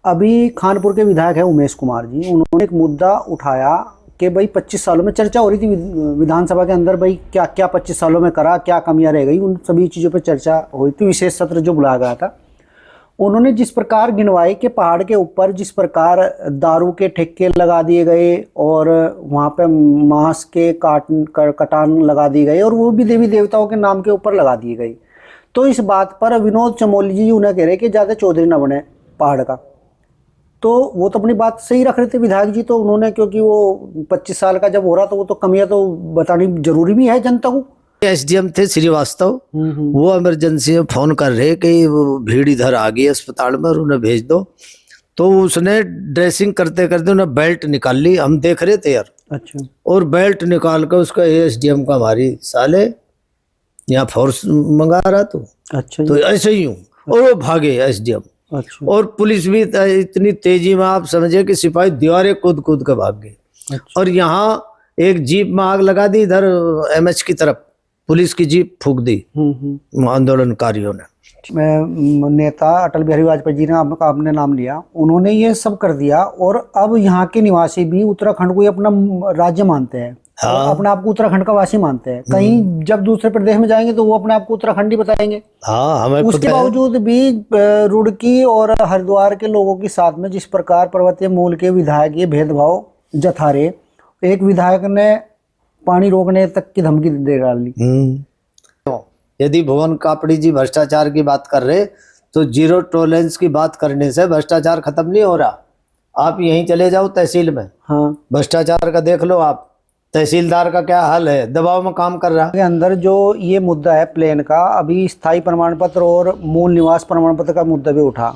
अभी खानपुर के विधायक है उमेश कुमार जी, उन्होंने एक मुद्दा उठाया कि भाई 25 सालों में चर्चा हो रही थी विधानसभा के अंदर, भाई क्या क्या 25 सालों में करा, क्या कमियां रह गई, उन सभी चीज़ों पर चर्चा हुई थी। विशेष सत्र जो बुलाया गया था, उन्होंने जिस प्रकार गिनवाई कि पहाड़ के ऊपर जिस प्रकार दारू के ठेके लगा दिए गए और वहाँ पे मांस के कटान लगा दिए गए और वो भी देवी देवताओं के नाम के ऊपर लगा दिए गए। तो इस बात पर विनोद चमोली जी उन्हें कह रहे कि ज़्यादा चौधरी ना बने पहाड़ का। तो वो तो अपनी बात सही रख रहे थे विधायक जी, तो उन्होंने, क्योंकि वो 25 साल का जब हो रहा तो वो तो कमियां तो बतानी जरूरी भी है जनता को। एसडीएम थे श्रीवास्तव, वो इमरजेंसी में फोन कर रहे कि वो भीड़ इधर आ गई अस्पताल में और उन्हें भेज दो। तो उसने ड्रेसिंग करते करते उन्हें बेल्ट निकाल ली, हम देख रहे थे यार। अच्छा। और बेल्ट निकाल कर उसका एसडीएम का हमारी साले यहाँ फोर्स मंगा रहा तो। अच्छा। तो ऐसे ही हूँ और वो भागे एसडीएम। अच्छा। और पुलिस भी इतनी तेजी में, आप समझे कि सिपाही दीवारें कूद कूद कर भाग गए। अच्छा। और यहाँ एक जीप में आग लगा दी, इधर एमएच की तरफ पुलिस की जीप फूंक दी आंदोलनकारियों ने। नेता अटल बिहारी वाजपेयी जी ने आपने नाम लिया, उन्होंने ये सब कर दिया और अब यहाँ के निवासी भी उत्तराखंड को ही अपना राज्य मानते हैं। हाँ। अपने आप को उत्तराखंड का वासी मानते हैं। कहीं जब दूसरे प्रदेश में जाएंगे तो वो अपने आप को उत्तराखंडी बताएंगे। हाँ, हमें उसके बावजूद भी रुड़की और हरिद्वार के लोगों के साथ में जिस प्रकार पर्वतीय मूल के विधायक ये भेदभाव जता रहे, एक विधायक ने पानी रोकने तक की धमकी दे डाली। यदि भुवन कापड़ी जी भ्रष्टाचार की बात कर रहे तो जीरो टॉलरेंस की बात करने से भ्रष्टाचार खत्म नहीं हो रहा। आप यहीं चले जाओ तहसील में, हाँ, भ्रष्टाचार का देख लो आप, तहसीलदार का क्या हाल है, दबाव में काम कर रहा के अंदर जो ये मुद्दा है प्लेन का, अभी स्थायी प्रमाण पत्र और मूल निवास प्रमाण पत्र का मुद्दा भी उठा।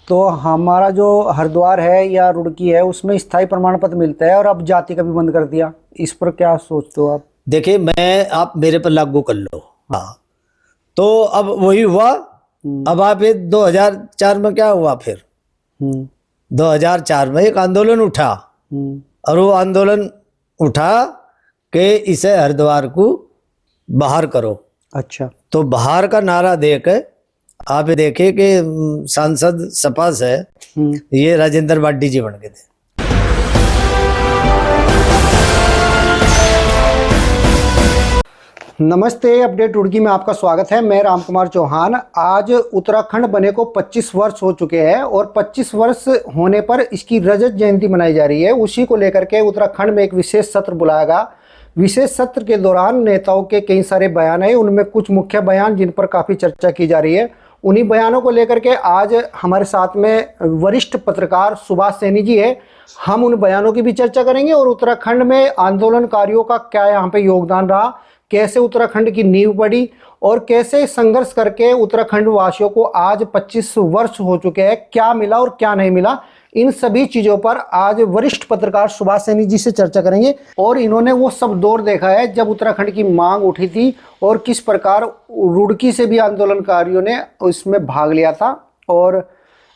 तो हमारा जो हरिद्वार है या रुड़की है उसमें स्थायी प्रमाण पत्र मिलता है और अब जाति का भी बंद कर दिया। इस पर क्या सोचते हो आप? देखिए, मैं आप मेरे पर लागू कर लो। हाँ, तो अब वही हुआ। अब आप ये 2004 में क्या हुआ फिर? 2004 में एक आंदोलन उठा और वो आंदोलन उठा कि इसे हरिद्वार को बाहर करो। अच्छा। तो बाहर का नारा देकर आप देखिए कि सांसद सपा से ये राजेंद्र बाडी जी बन गए थे। नमस्ते, अपडेट रुड़की में आपका स्वागत है। मैं राम कुमार चौहान। आज उत्तराखंड बने को 25 वर्ष हो चुके हैं और 25 वर्ष होने पर इसकी रजत जयंती मनाई जा रही है। उसी को लेकर के उत्तराखंड में एक विशेष सत्र बुलाया गया। विशेष सत्र के दौरान नेताओं के कई सारे बयान है, उनमें कुछ मुख्य बयान जिन पर काफ़ी चर्चा की जा रही है। उन्हीं बयानों को लेकर के आज हमारे साथ में वरिष्ठ पत्रकार सुभाष सैनी जी है। हम उन बयानों की भी चर्चा करेंगे और उत्तराखंड में आंदोलनकारियों का क्या यहाँ पे योगदान रहा, कैसे उत्तराखंड की नींव पड़ी और कैसे संघर्ष करके उत्तराखंड वासियों को आज 25 वर्ष हो चुके हैं, क्या मिला और क्या नहीं मिला, इन सभी चीज़ों पर आज वरिष्ठ पत्रकार सुभाष सैनी जी से चर्चा करेंगे। और इन्होंने वो सब दौर देखा है जब उत्तराखंड की मांग उठी थी और किस प्रकार रुड़की से भी आंदोलनकारियों ने उसमें भाग लिया था और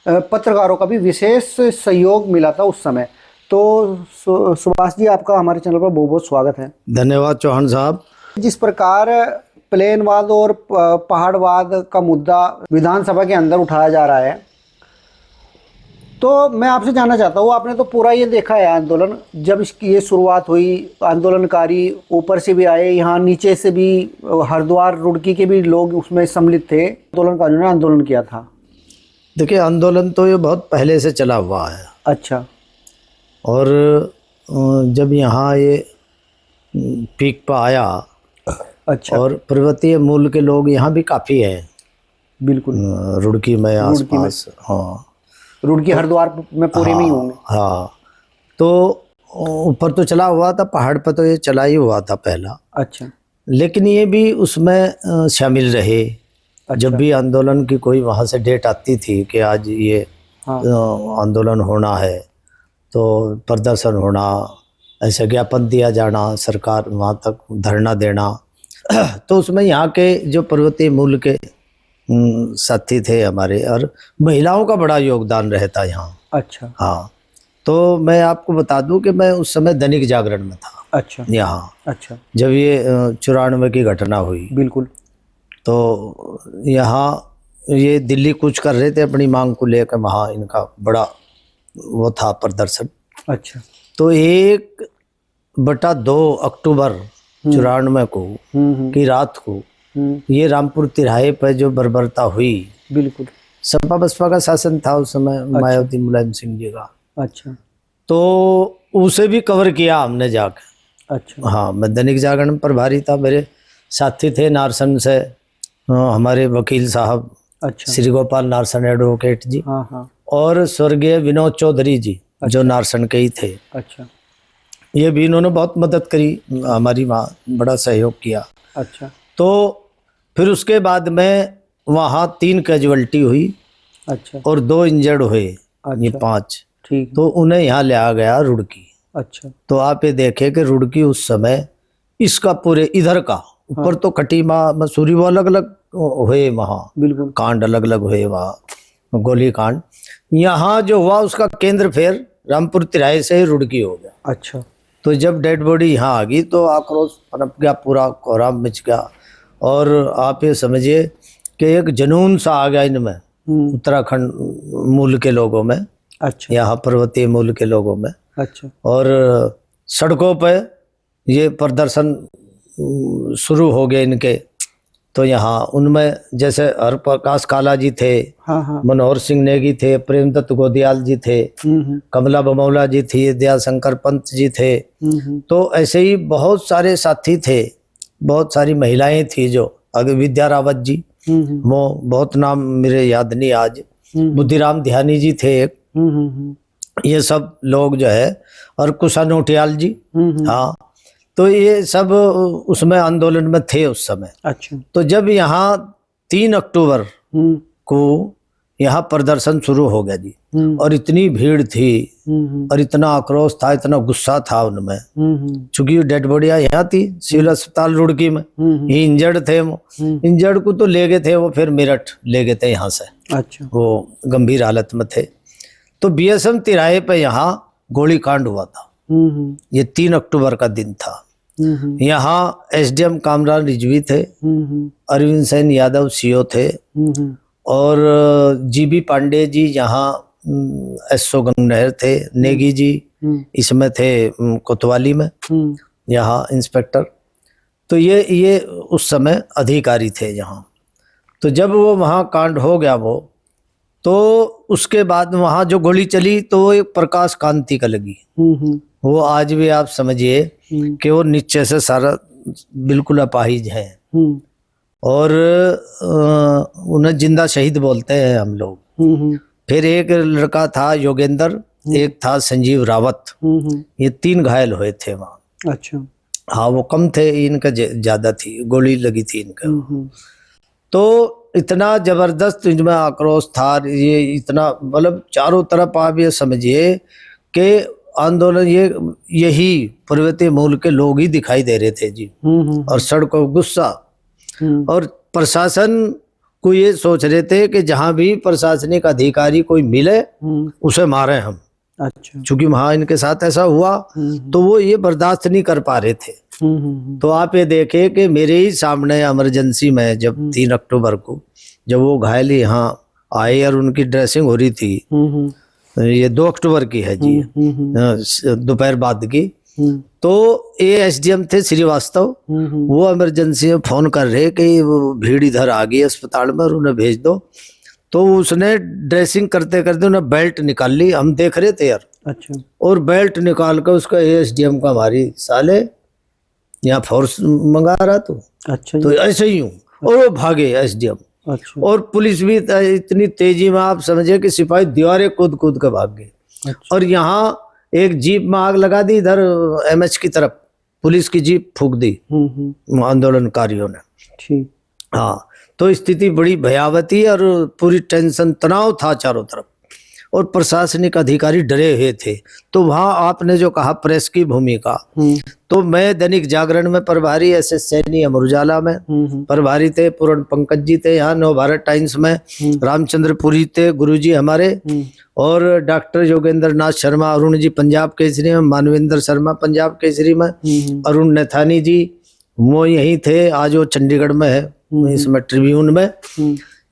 पत्रकारों का भी विशेष सहयोग मिला था उस समय। तो सुभाष जी, आपका हमारे चैनल पर बहुत बहुत स्वागत है। धन्यवाद चौहान साहब। जिस प्रकार प्लेनवाद और पहाड़वाद का मुद्दा विधानसभा के अंदर उठाया जा रहा है, तो मैं आपसे जानना चाहता हूँ, आपने तो पूरा ये देखा है आंदोलन, जब इसकी ये शुरुआत हुई आंदोलनकारी ऊपर से भी आए, यहाँ नीचे से भी हरिद्वार रुड़की के भी लोग उसमें सम्मिलित थे, आंदोलनकारियों ने आंदोलन किया था। देखिए, आंदोलन तो ये बहुत पहले से चला हुआ है। अच्छा। और जब यहाँ ये पीक पर आया, अच्छा, और पर्वतीय मूल के लोग यहाँ भी काफ़ी हैं। बिल्कुल, रुड़की में आसपास। हाँ, रुड़की हरिद्वार में पूरे में ही होंगे। हाँ, तो ऊपर तो चला हुआ था, पहाड़ पर तो ये चला ही हुआ था पहला। अच्छा। लेकिन ये भी उसमें शामिल रहे। अच्छा। जब भी आंदोलन की कोई वहाँ से डेट आती थी कि आज ये आंदोलन होना है, तो प्रदर्शन होना, ऐसे ज्ञापन दिया जाना, सरकार वहाँ तक धरना देना, तो उसमें यहाँ के जो पर्वतीय मूल के साथी थे हमारे, और महिलाओं का बड़ा योगदान रहता यहाँ। अच्छा। हाँ, तो मैं आपको बता दूं कि मैं उस समय दैनिक जागरण में था। अच्छा। यहाँ। अच्छा। जब ये 94 की घटना हुई, बिल्कुल, तो यहाँ ये दिल्ली कूच कर रहे थे अपनी मांग को लेकर, वहाँ इनका बड़ा वो था प्रदर्शन। अच्छा। तो 1/2 अक्टूबर 94 को की रात को ये रामपुर तिराहे पर जो बर्बरता हुई, बिल्कुल। सपा बसपा का शासन था उस समय, मायावती मुलायम सिंह जी का। अच्छा। तो उसे भी कवर किया हमने जाकर। अच्छा। हाँ, मैं दैनिक जागरण पर भारी था, मेरे साथी थे नारसन से हमारे वकील साहब, अच्छा। श्री गोपाल नारसन एडवोकेट जी, हाँ हाँ। और स्वर्गीय विनोद चौधरी जी जो नारसन के ही थे। अच्छा। ये भी इन्होंने बहुत मदद करी हमारी, वहाँ बड़ा सहयोग किया। अच्छा। तो फिर उसके बाद में वहाँ 3 कैजुअल्टी हुई। अच्छा। और 2 इंजर्ड हुए। अच्छा। ये 5। ठीक। तो उन्हें यहाँ ले आ गया रुड़की। अच्छा। तो आप ये देखें कि रुड़की उस समय इसका पूरे इधर का ऊपर तो खटीमा मसूरी वो अलग अलग हुए वहाँ, बिल्कुल कांड अलग अलग हुए वहाँ, गोली कांड। यहाँ जो हुआ उसका केंद्र फिर रामपुर तिराहे से रुड़की हो गया। अच्छा। तो जब डेड बॉडी यहाँ आ गई तो आक्रोश पनप गया, पूरा कोहराम मच गया। और आप ये समझिए कि एक जुनून सा आ गया इनमें, उत्तराखंड मूल के लोगों में। अच्छा। यहाँ पर्वतीय मूल के लोगों में। अच्छा। और सड़कों पे ये प्रदर्शन शुरू हो गए इनके। तो यहाँ उनमें जैसे हरप्रकाश काला जी थे, हाँ हाँ। मनोहर सिंह नेगी थे, प्रेमदत्त गोदियाल जी थे, कमला बमौला जी थी, दयाशंकर पंत जी थे। तो ऐसे ही बहुत सारे साथी थे, बहुत सारी महिलाएं थी जो आगे, विद्या रावत जी, वो बहुत नाम मेरे याद नहीं आज, बुद्धिराम ध्यानी जी थे एक, ये सब लोग जो है, और कुशा नोटियाल जी। हाँ, तो ये सब उसमें आंदोलन में थे उस समय। अच्छा। तो जब यहाँ 3 अक्टूबर को यहाँ प्रदर्शन शुरू हो गया जी, और इतनी भीड़ थी और इतना आक्रोश था, इतना गुस्सा था उनमें, चूंकि डेड बॉडियां यहाँ थी सिविल अस्पताल रुड़की में, ये इंजर्ड थे। वो इंजर्ड को तो ले गए थे, वो फिर मेरठ ले गए थे यहाँ से। अच्छा। वो गंभीर हालत में थे। तो बीएसएम तिराहे पे यहाँ गोली कांड हुआ था। ये 3 अक्टूबर का दिन था। यहाँ एसडीएम कामरान रिजवी थे, अरविंद सेन यादव सीओ थे, और जीबी पांडे जी यहाँ एसओ गंगनहर थे, नेगी जी इसमें थे कोतवाली में यहाँ इंस्पेक्टर। तो ये उस समय अधिकारी थे यहाँ। तो जब वो वहाँ कांड हो गया तो उसके बाद वहाँ जो गोली चली तो वो एक प्रकाश कांति का लगी। वो आज भी आप समझिए कि वो नीचे से सारा बिल्कुल अपाहिज है, और उन्हें जिंदा शहीद बोलते हैं हम लोग। फिर एक लड़का था योगेंद्र, एक था संजीव रावत, ये 3 घायल हुए थे वहाँ। अच्छा। हाँ, वो कम थे, इनका ज्यादा थी, गोली लगी थी इनका। तो इतना जबरदस्त इनमें आक्रोश था, ये इतना मतलब चारों तरफ आप ये समझिए कि आंदोलन यही पर्वतीय मूल के लोग ही दिखाई दे रहे थे जी। और सड़कों गुस्सा, और प्रशासन को ये सोच रहे थे कि जहां भी प्रशासनिक अधिकारी कोई मिले उसे मारे हम। अच्छा। चूंकि वहां इनके साथ ऐसा हुआ तो वो ये बर्दाश्त नहीं कर पा रहे थे। तो आप ये देखें कि मेरे ही सामने इमरजेंसी में जब 3 अक्टूबर को जब वो घायल यहाँ आए और उनकी ड्रेसिंग हो रही थी, ये 2 अक्टूबर की है जी, दोपहर बाद की। तो ये एसडीएम थे श्रीवास्तव, वो इमरजेंसी में फोन कर रहे कि वो भीड़ इधर आ गई अस्पताल में और उन्हें भेज दो। तो उसने ड्रेसिंग करते करते उन्हें बेल्ट निकाल ली, हम देख रहे थे यार। अच्छा। और बेल्ट निकाल कर उसका एसडीएम का हमारी साले यहाँ फोर्स मंगा रहा तो। अच्छा। तो ऐसे ही हूँ, और वो भागे एसडीएम। अच्छा। और पुलिस भी इतनी तेजी में आप समझे कि सिपाही दीवारें कूद कूद के भाग गए। अच्छा। और यहाँ एक जीप में आग लगा दी, इधर एमएच की तरफ पुलिस की जीप फूंक दी आंदोलनकारियों ने। ठीक। हाँ, तो स्थिति बड़ी भयावती और पूरी टेंशन, तनाव था चारों तरफ, और प्रशासनिक अधिकारी डरे हुए थे। तो वहाँ आपने जो कहा प्रेस की भूमिका, तो मैं दैनिक जागरण में प्रभारी, एसएस सैनी अमर उजाला में प्रभारी थे, पूर्ण पंकज जी थे, यहाँ नव भारत टाइम्स में रामचंद्र पुरी थे गुरुजी हमारे, और डॉक्टर योगेंद्र नाथ शर्मा अरुण जी पंजाब केसरी में, मानवेंद्र शर्मा पंजाब केसरी में, अरुण नैथानी जी वो यही थे, आज वो चंडीगढ़ में है इसमें ट्रिब्यून में।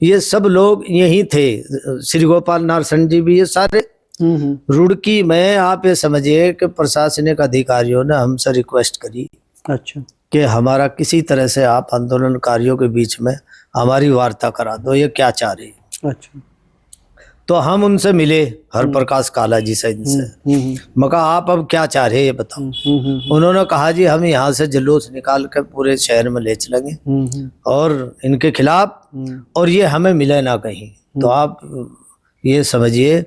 ये सब लोग यही थे, श्री गोपाल नारसन जी भी, ये सारे रुड़की में आप ये समझिए कि प्रशासनिक अधिकारियों ने हमसे रिक्वेस्ट करी अच्छा कि हमारा किसी तरह से आप आंदोलनकारियों के बीच में हमारी वार्ता करा दो, ये क्या चाह रही। अच्छा तो हम उनसे मिले, हरप्रकाश काला जी से, इनसे मैं कहा आप अब क्या चाह रहे हैं ये बताओ। उन्होंने कहा जी हम यहाँ से जुलूस निकाल कर पूरे शहर में ले चलेंगे और इनके खिलाफ, और ये हमें मिले ना कहीं। तो आप ये समझिए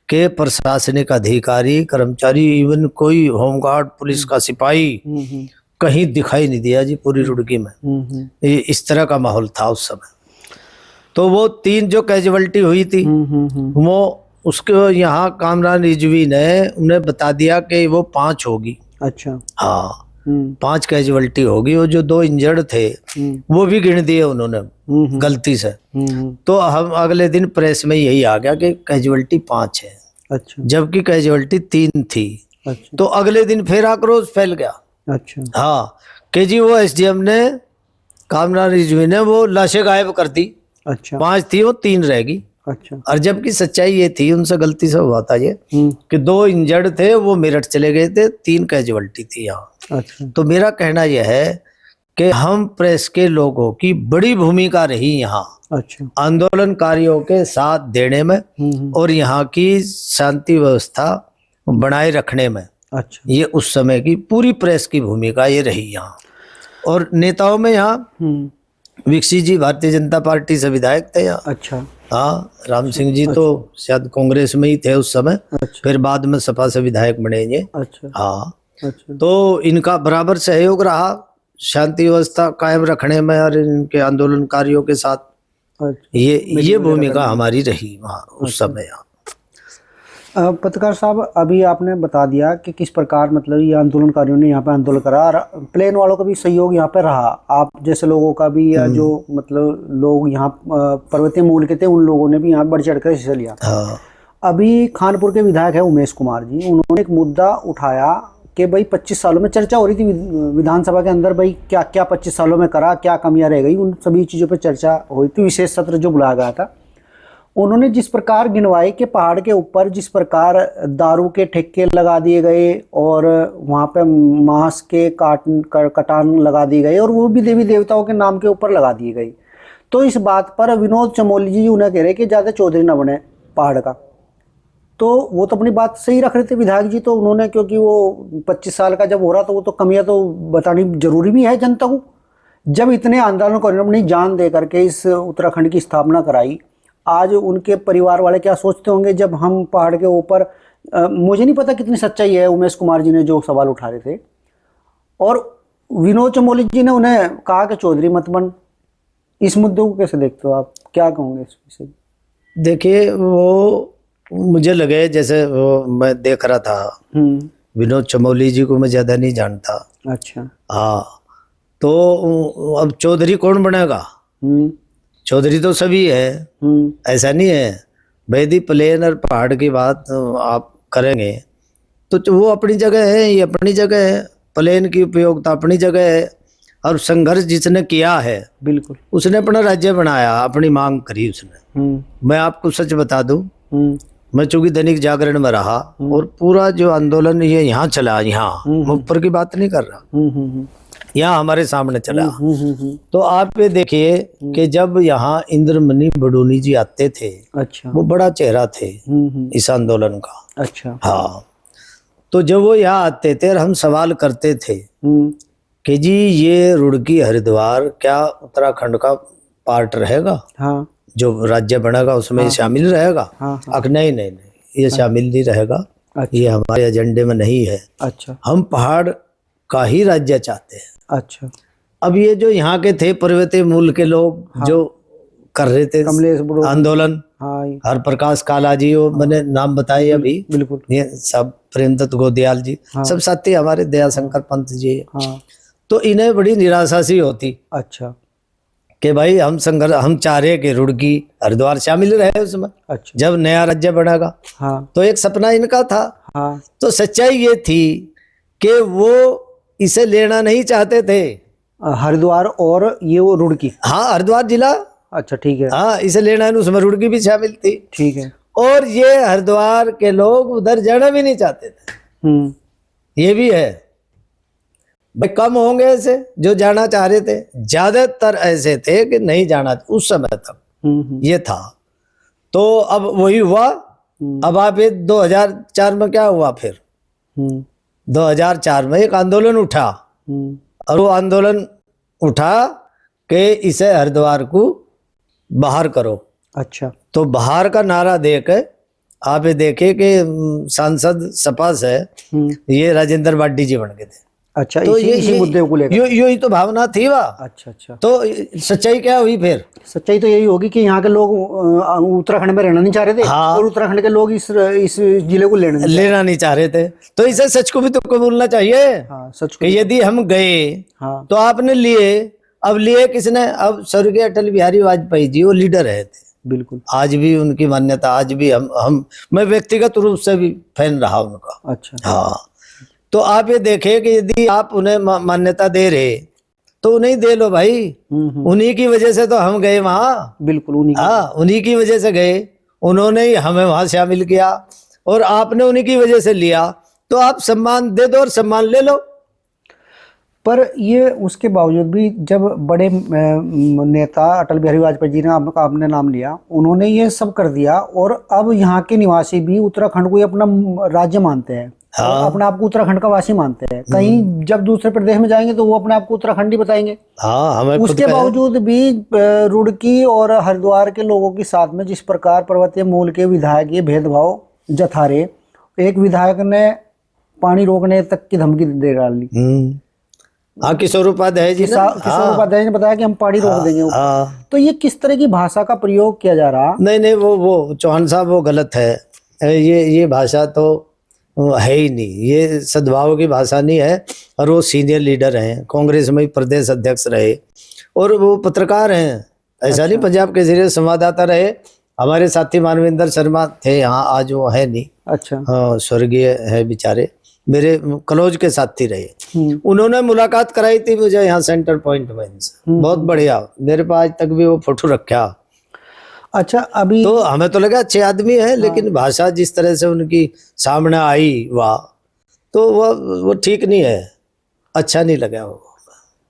कि प्रशासनिक अधिकारी, कर्मचारी, इवन कोई होमगार्ड, पुलिस का सिपाही कहीं दिखाई नहीं दिया जी पूरी रुड़की में। इस तरह का माहौल था उस समय। तो वो 3 जो कैजुअल्टी हुई थी वो उसके यहाँ कामरान रिजवी ने उन्हें बता दिया कि वो 5 होगी। अच्छा हाँ 5 कैजुअल्टी होगी। वो जो 2 इंजर्ड थे वो भी गिन दिए उन्होंने गलती से। तो हम अगले दिन प्रेस में यही आ गया कि कैजुअल्टी 5 है। अच्छा जबकि कैजुअल्टी 3 थी। अच्छा तो अगले दिन फिर आक्रोश फैल गया। अच्छा हाँ कि जी वो एसडीएम ने, कामरान रिजवी ने वो लाशें गायब कर दी। अच्छा 5 थी वो 3 रहेगी। अच्छा और जबकि सच्चाई ये थी, उनसे गलती से हुआ था ये कि 2 इंजर्ड थे वो मेरठ चले गए थे, 3 कैजुअल्टी थी यहाँ। अच्छा तो मेरा कहना यह है कि हम प्रेस के लोगों की बड़ी भूमिका रही यहाँ अच्छा आंदोलनकारियों के साथ देने में और यहाँ की शांति व्यवस्था बनाए रखने में। अच्छा ये उस समय की पूरी प्रेस की भूमिका ये रही यहाँ। और नेताओं में यहाँ विकसित जी भारतीय जनता पार्टी से विधायक थे यहाँ। अच्छा हाँ राम सिंह जी तो शायद कांग्रेस में ही थे उस समय। अच्छा फिर बाद में सपा से विधायक बने ये। अच्छा हाँ अच्छा तो इनका बराबर सहयोग रहा शांति व्यवस्था कायम रखने में और इनके आंदोलनकारियों के साथ। अच्छा ये भूमिका हमारी रही वहाँ उस समय। पत्रकार साहब, अभी आपने बता दिया कि किस प्रकार मतलब ये आंदोलनकारियों ने यहाँ पे आंदोलन करा और प्लेन वालों का भी सहयोग यहाँ पे रहा, आप जैसे लोगों का भी, या जो मतलब लोग यहाँ पर्वतीय मूल के थे उन लोगों ने भी यहाँ बढ़ चढ़ कर हिस्सा लिया। हाँ। अभी खानपुर के विधायक है उमेश कुमार जी, उन्होंने एक मुद्दा उठाया कि भाई 25 सालों में चर्चा हो रही थी विधानसभा के अंदर, भाई क्या क्या 25 सालों में करा, क्या कमियां रह गई, उन सभी चीज़ों पर चर्चा हुई थी, विशेष सत्र जो बुलाया गया था। उन्होंने जिस प्रकार गिनवाई कि पहाड़ के ऊपर जिस प्रकार दारू के ठेके लगा दिए गए और वहाँ पे मांस के कटान लगा दिए गए और वो भी देवी देवताओं के नाम के ऊपर लगा दिए गए। तो इस बात पर विनोद चमोली जी उन्हें कह रहे कि ज़्यादा चौधरी ना बने पहाड़ का। तो वो तो अपनी बात सही रख रहे थे विधायक जी, तो उन्होंने, क्योंकि वो 25 साल का जब हो रहा तो वो तो कमियां तो बतानी जरूरी भी है जनता को। जब इतने आंदोलनकारियों ने जान दे करके इस उत्तराखंड की स्थापना कराई, आज उनके परिवार वाले क्या सोचते होंगे जब हम पहाड़ के ऊपर, मुझे नहीं पता कितनी सच्चाई है उमेश कुमार जी ने जो सवाल उठा रहे थे, और विनोद चमोली जी ने उन्हें कहा कि चौधरी मत बन। इस मुद्दे को कैसे देखते हो आप, क्या कहोगे इस विषय? देखिए वो मुझे लगे जैसे वो मैं देख रहा था, विनोद चमोली जी को मैं ज्यादा नहीं जानता। अच्छा। हाँ तो अब चौधरी कौन बनेगा? चौधरी तो सभी है, ऐसा नहीं है। बेदी प्लेन और पहाड़ की बात आप करेंगे तो वो अपनी जगह है, ये अपनी जगह है, प्लेन की उपयोगिता अपनी जगह है, और संघर्ष जिसने किया है बिल्कुल उसने अपना राज्य बनाया, अपनी मांग करी उसने। मैं आपको सच बता दूं, मैं चूंकि दैनिक जागरण में रहा और पूरा जो आंदोलन ये यहाँ चला, यहाँ मैं ऊपर की बात नहीं कर रहा, यहाँ हमारे सामने चला। तो आप ये देखिए कि जब यहाँ इंद्रमणि बडोनी जी आते थे, अच्छा, वो बड़ा चेहरा थे इस आंदोलन का। अच्छा। हाँ तो जब वो यहाँ आते थे और हम सवाल करते थे कि जी ये रुड़की हरिद्वार क्या उत्तराखंड का पार्ट रहेगा? हाँ। जो राज्य बनेगा उसमें शामिल रहेगा? हाँ। नहीं नहीं नहीं, ये शामिल नहीं रहेगा। अच्छा। ये हमारे एजेंडे में नहीं है। अच्छा। हम पहाड़ का ही राज्य चाहते हैं। अच्छा। अब ये जो यहाँ के थे पर्वतीय मूल के लोग जो कर रहे थे आंदोलन, हरप्रकाश काला जी, वो मैंने नाम बताए अभी, बिल्कुल, ये सब प्रेमदत्त गोदयाल जी, सब साथी हमारे, दयाशंकर पंत जी। तो इन्हें बड़ी निराशा सी होती। अच्छा। कि भाई हम चाह रहे कि रुड़की हरिद्वार शामिल रहे उसमें। अच्छा। जब नया राज्य बनेगा। तो एक सपना इनका था। तो सच्चाई ये थी कि वो इसे लेना नहीं चाहते थे, हरिद्वार और ये वो रुड़की। हाँ, हरिद्वार जिला। अच्छा, ठीक है। हाँ, इसे लेना है, उसमें रुड़की भी शामिल थी। ठीक है। और ये हरिद्वार के लोग उधर जाना भी नहीं चाहते थे। ये भी है भाई, कम होंगे ऐसे जो जाना चाह रहे थे, ज्यादातर ऐसे थे कि नहीं जाना उस समय तक ये था। तो अब वही हुआ। अब आप ये 2004 में क्या हुआ फिर 2004 में एक आंदोलन उठा, और वो आंदोलन उठा कि इसे हरिद्वार को बाहर करो। अच्छा, तो बाहर का नारा देकर आप ये देखे कि सांसद सपा से ये राजेंद्र बाडी जी बन गए थे। अच्छा, तो इसी मुद्दे को लेकर यो ही तो भावना थी वह। अच्छा अच्छा। तो सच्चाई क्या हुई फिर? सच्चाई तो यही होगी कि यहाँ के लोग उत्तराखंड में रहना नहीं चाह रहे थे। हाँ। और उत्तराखंड के लोग इस जिले को लेना नहीं चाह रहे थे। तो इसे सच को भी तो कबूलना चाहिए। हाँ, सच कि यदि हम गए हाँ। तो आपने लिए, अब लिए किसने? अब स्वर्गीय अटल बिहारी वाजपेयी जी वो लीडर है थे। बिल्कुल। आज भी उनकी मान्यता, आज भी हम मैं व्यक्तिगत रूप से भी फैन रहा उनका। अच्छा। हाँ, तो आप ये देखें कि यदि आप उन्हें मान्यता दे रहे तो उन्हें दे लो भाई। उन्हीं की वजह से तो हम गए वहाँ। बिल्कुल, उन्हीं की वजह से गए, उन्होंने ही हमें वहां शामिल किया और आपने उन्हीं की वजह से लिया, तो आप सम्मान दे दो और सम्मान ले लो। पर ये उसके बावजूद भी जब बड़े नेता अटल बिहारी वाजपेयी जी ने आपने नाम लिया, उन्होंने ये सब कर दिया, और अब यहाँ के निवासी भी उत्तराखंड को ही अपना राज्य मानते हैं। हाँ। अपने आप को उत्तराखंड का वासी मानते हैं। कहीं जब दूसरे प्रदेश में जाएंगे तो वो अपने आप को उत्तराखंडी बताएंगे। हाँ, हमें उसके बावजूद भी रुड़की और हरिद्वार के लोगों के साथ में जिस प्रकार पर्वतीय मूल के विधायक ये भेदभाव जता रहे, एक विधायक ने पानी रोकने तक की धमकी दे डाली। हाँ, किशोर उपाध्याय जी किशोर उपाध्याय ने बताया कि हम पानी रोक देंगे। तो ये किस तरह की भाषा का प्रयोग किया जा रहा? नहीं, वो चौहान साहब वो गलत है। ये भाषा तो है ही नहीं, ये सद्भाव की भाषा नहीं है। और वो सीनियर लीडर हैं, कांग्रेस में प्रदेश अध्यक्ष रहे, और वो पत्रकार हैं। ऐसा नहीं पंजाब के जरिए संवाददाता रहे। हमारे साथी मानवेंद्र शर्मा थे यहाँ, आज वो है नहीं। अच्छा। हाँ, स्वर्गीय है बेचारे, मेरे क्लोज के साथी रहे। उन्होंने मुलाकात कराई थी मुझे यहाँ सेंटर पॉइंट में, बहुत बढ़िया। मेरे पास आज तक भी वो फोटो रखा। अच्छा, अभी तो हमें तो लगा अच्छे आदमी है, लेकिन भाषा जिस तरह से उनकी सामने आई वाह, तो वो ठीक नहीं है, अच्छा नहीं लगा। वो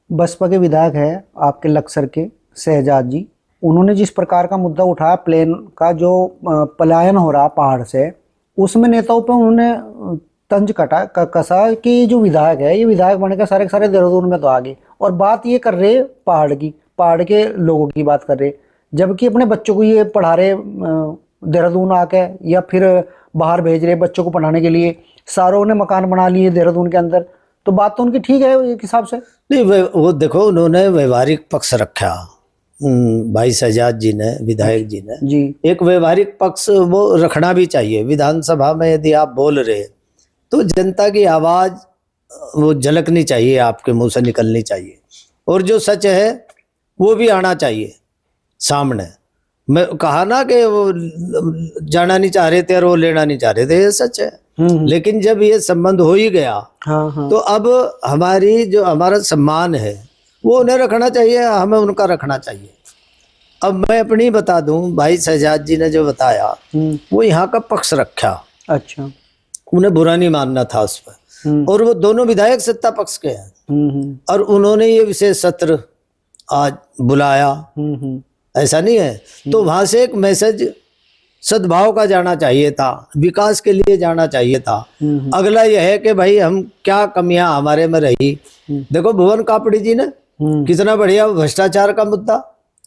बसपा के विधायक है आपके लक्सर के शहजाद जी, उन्होंने जिस प्रकार का मुद्दा उठाया प्लेन का, जो पलायन हो रहा पहाड़ से, उसमें नेताओं पर उन्होंने तंज कसा कि जो विधायक है, ये विधायक बनकर सारे के सारे देहरादून में तो आ गए, और बात ये कर रहे पहाड़ के लोगों की बात कर रहे, जबकि अपने बच्चों को ये पढ़ा रहे देहरादून आके, या फिर बाहर भेज रहे बच्चों को पढ़ाने के लिए। सारों ने मकान बना लिए देहरादून के अंदर, तो बात तो उनकी ठीक है एक हिसाब से। नहीं, वो देखो उन्होंने व्यवहारिक पक्ष रखा भाई शहजाद जी ने, विधायक जी ने जी। एक व्यवहारिक पक्ष वो रखना भी चाहिए। विधानसभा में यदि आप बोल रहे तो जनता की आवाज वो झलकनी चाहिए, आपके मुंह से निकलनी चाहिए, और जो सच है वो भी आना चाहिए सामने। मैं कहा ना कि वो जाना नहीं चाह रहे थे और वो लेना नहीं चाह रहे थे, ये सच है। लेकिन जब ये संबंध हो ही गया, तो अब हमारा सम्मान है वो उन्हें रखना चाहिए, हमें उनका रखना चाहिए। अब मैं अपनी बता दूं, भाई शहजाद जी ने जो बताया वो यहाँ का पक्ष रखा। अच्छा, उन्हें बुरा नहीं मानना था उस पर, और वो दोनों विधायक सत्ता पक्ष के हैं, और उन्होंने ये विशेष सत्र आज बुलाया, ऐसा नहीं है। तो वहां से एक मैसेज सद्भाव का जाना चाहिए था, विकास के लिए जाना चाहिए था। अगला यह है कि भाई हम क्या कमियां हमारे में रही। देखो भुवन कापड़ी जी ने कितना बढ़िया भ्रष्टाचार का मुद्दा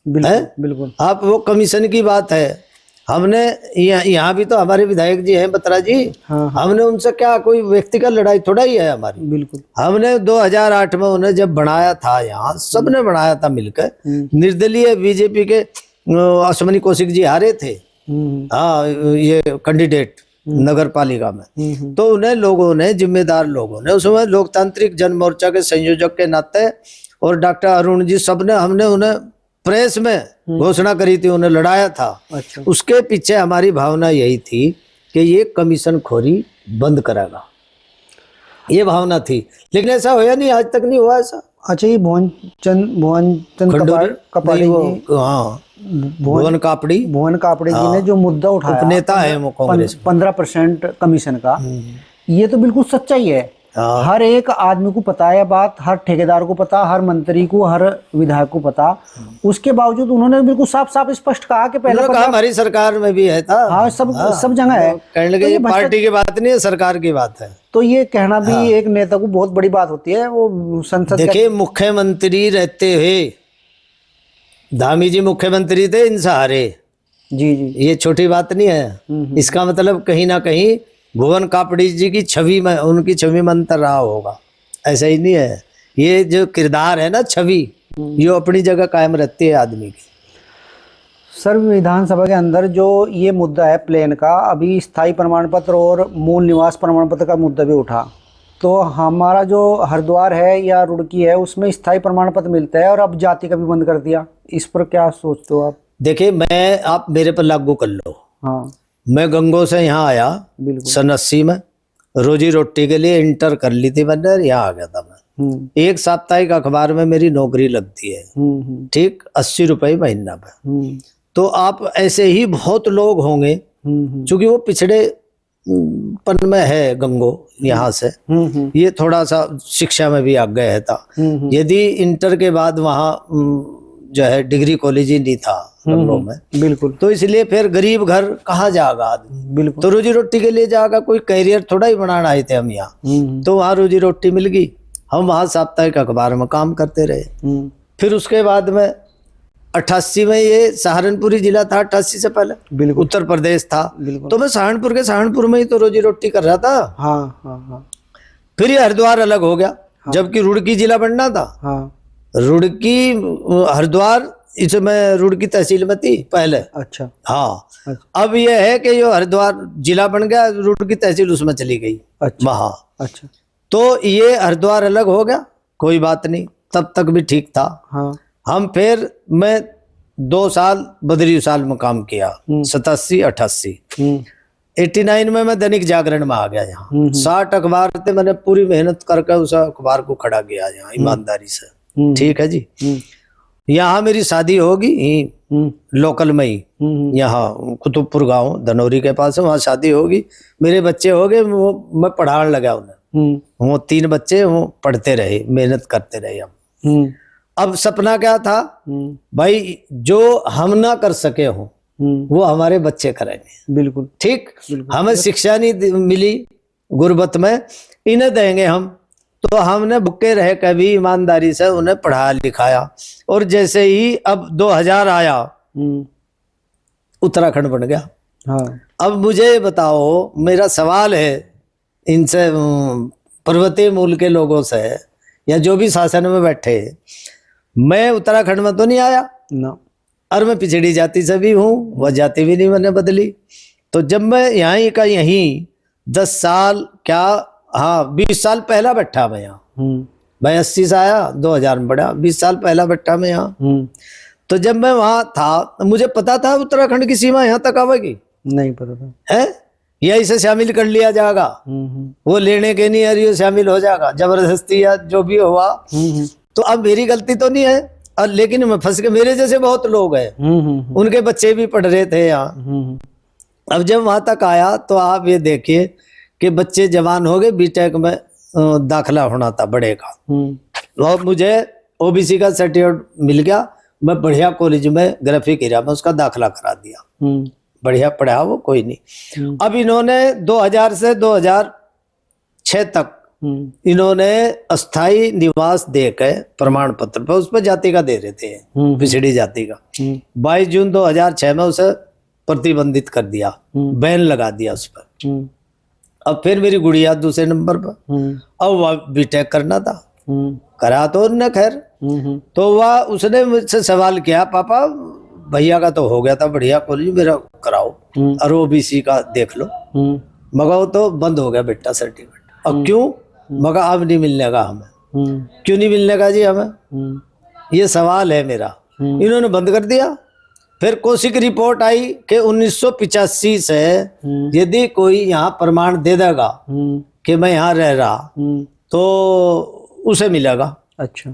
है। बिल्कुल, आप वो कमीशन की बात है, हमने यहाँ भी तो हमारे विधायक जी हैं बत्रा जी। हमने उनसे क्या कोई व्यक्तिगत लड़ाई थोड़ा ही है हमारी। बिल्कुल, हमने 2008 में उन्हें जब बनाया था, यहाँ सबने बनाया था मिलकर, निर्दलीय बीजेपी के अश्वनी कौशिक जी हारे थे हाँ ये कैंडिडेट नगर पालिका में। तो उन्हें लोगों ने, जिम्मेदार लोगों ने, उसमें लोकतांत्रिक जनमोर्चा के संयोजक के नाते और डॉक्टर अरुण जी सबने, हमने उन्हें प्रेस में घोषणा करी थी, उन्हें लड़ाया था। अच्छा। उसके पीछे हमारी भावना यही थी कि ये कमीशन खोरी बंद करेगा, ये भावना थी। लेकिन ऐसा होया नहीं, आज तक नहीं हुआ ऐसा। अच्छा, ये भुवन चंद कपाड़ी, हाँ, भुवन कापड़ी भुवन कापड़े जी ने जो मुद्दा उठाया, उपनेता है वो कांग्रेस में। 15% कमीशन का, ये तो बिल्कुल सच्चाई है। हर एक आदमी को पता है बात, हर ठेकेदार को पता, हर मंत्री को, हर विधायक को पता। उसके बावजूद उन्होंने बिल्कुल साफ साफ स्पष्ट कहा कि पहले हमारी सरकार में भी है था। हाँ, सब जगह है। कहने लगे ये पार्टी की बात नहीं है, सरकार की बात है। तो ये कहना भी एक नेता को बहुत बड़ी बात होती है। वो संसद, देखिए मुख्यमंत्री रहते हुए, धामी जी मुख्यमंत्री थे इन सहारे, जी जी, ये छोटी बात नहीं है। इसका मतलब कहीं ना कहीं भुवन कापड़ी जी की छवि में, उनकी छवि में अंतर रहा होगा। ऐसा ही नहीं है, ये जो किरदार है ना, छवि, ये अपनी जगह कायम रहती है आदमी की। सर, विधानसभा के अंदर जो ये मुद्दा है प्लेन का, अभी स्थायी प्रमाण पत्र और मूल निवास प्रमाण पत्र का मुद्दा भी उठा, तो हमारा जो हरिद्वार है या रुड़की है उसमें स्थायी प्रमाण पत्र मिलता है और अब जाति का भी बंद कर दिया। इस पर क्या सोचते हो आप? देखिए आप मेरे पर लागू कर लो। हाँ, मैं गंगो से यहाँ आया सन 80 में, रोजी रोटी के लिए इंटर कर ली थी मैंने, यहाँ आ गया था मैं। एक साप्ताहिक अखबार में मेरी नौकरी लगती है, ठीक, 80 रुपए महीना पे। तो आप ऐसे ही बहुत लोग होंगे, क्योंकि वो पिछड़े पन में है गंगो यहाँ से, ये थोड़ा सा शिक्षा में भी आगे है था। यदि इंटर के बाद वहाँ जो है डिग्री कॉलेज ही नहीं था गंगो में, बिल्कुल, तो इसलिए फिर गरीब घर कहाँ जाएगा आदमी, बिल्कुल, तो रोजी रोटी के लिए जाएगा, कोई कैरियर थोड़ा ही बनाना आए थे हम यहाँ। तो वहाँ रोजी रोटी मिल गई, हम वहाँ साप्ताहिक अखबार में काम करते रहे। फिर उसके बाद में 88 में ये सहारनपुरी जिला था, 88 से पहले उत्तर प्रदेश था, तो मैं सहारनपुर में ही तो रोजी रोटी कर रहा था। हाँ, हाँ, हाँ। फिर ये हरिद्वार अलग हो गया, जबकि रुड़की जिला बनना था। हाँ, रुड़की हरिद्वार इसमें रुड़की तहसील में थी पहले। अच्छा, हाँ, अच्छा। अब ये है कि जो हरिद्वार जिला बन गया, रुड़की तहसील उसमें चली गई। अच्छा, वहाँ, अच्छा, तो ये हरिद्वार अलग हो गया, कोई बात नहीं, तब तक भी ठीक था। हाँ, मैं 2 साल बद्री साल में काम किया, 87, 88, 89 में मैं दैनिक जागरण में आ गया यहाँ। 60 अखबार थे, मैंने पूरी मेहनत करके उस अखबार को खड़ा किया यहाँ ईमानदारी से, ठीक है जी। यहाँ मेरी शादी होगी लोकल में ही, यहाँ कुतुबपुर गांव धनौरी के पास है, वहाँ शादी होगी, मेरे बच्चे हो गए, मैं पढ़ाने लगा उन्हें। वो 3 बच्चे वो पढ़ते रहे, मेहनत करते रहे हम। अब सपना क्या था भाई, जो हम ना कर सके हो वो हमारे बच्चे करेंगे। बिल्कुल ठीक, हमें शिक्षा नहीं मिली गुर्बत में, इन्हें देंगे हम। तो हमने भुक्के रहे कभी ईमानदारी से उन्हें पढ़ाया लिखाया, और जैसे ही अब 2000 आया उत्तराखंड बन गया। हाँ, अब मुझे बताओ, मेरा सवाल है इनसे, पर्वतीय मूल के लोगों से या जो भी शासन में बैठे, मैं उत्तराखंड में तो नहीं आया ना, और मैं पिछड़ी जाति से भी हूँ, वह जाति भी नहीं मैंने बदली। तो जब मैं यहीं का यहीं 10 साल क्या, हाँ 20 साल पहला बैठा मैं यहाँ, मैं 80 से आया, 2000 में बढ़ा, 20 साल पहला बैठा मैं यहाँ। तो जब मैं वहाँ था, मुझे पता था उत्तराखंड की सीमा यहाँ तक आवेगी, नहीं पता था है, या इसे शामिल कर लिया जाएगा, वो लेने के नहीं है, शामिल हो जाएगा जबरदस्ती या जो भी हुआ। तो अब मेरी गलती तो नहीं है, और लेकिन मैं फंस के, मेरे जैसे बहुत लोग हैं, उनके बच्चे भी पढ़ रहे थे यहाँ। अब जब वहां तक आया तो आप ये देखिए कि बच्चे जवान हो गए, बीटेक में दाखला होना था बड़े का, और मुझे ओबीसी का सर्टिफिकेट मिल गया, मैं बढ़िया कॉलेज में ग्राफिक एरिया में उसका दाखला करा दिया, बढ़िया पढ़ा वो, कोई नहीं। अब इन्होंने 2000 से 2006 तक इन्होंने अस्थाई निवास देकर प्रमाण पत्र पर उस पर जाति का दे रहे थे, पिछड़ी जाति का। 22 जून 2006 में उसे प्रतिबंधित कर दिया, बैन लगा दिया उस पर। अब फिर मेरी गुड़िया दूसरे नंबर पर, अब वह बीटेक करना था, करा तो उन्होंने खैर। तो वह उसने मुझसे सवाल किया, पापा भैया का तो हो गया था बढ़िया कॉलेज, मेरा कराओ और ओबीसी का देख लो। मगा तो बंद हो गया बेटा सर्टिफिकेट। अब क्यों? मगा अब नहीं मिलने का हमें। क्यों नहीं मिलने का जी हमें, ये सवाल है मेरा। इन्होंने बंद कर दिया। फिर कौशिक रिपोर्ट आई कि 1985 से यदि कोई यहाँ प्रमाण दे देगा कि मैं यहाँ रह रहा तो उसे मिलेगा। अच्छा।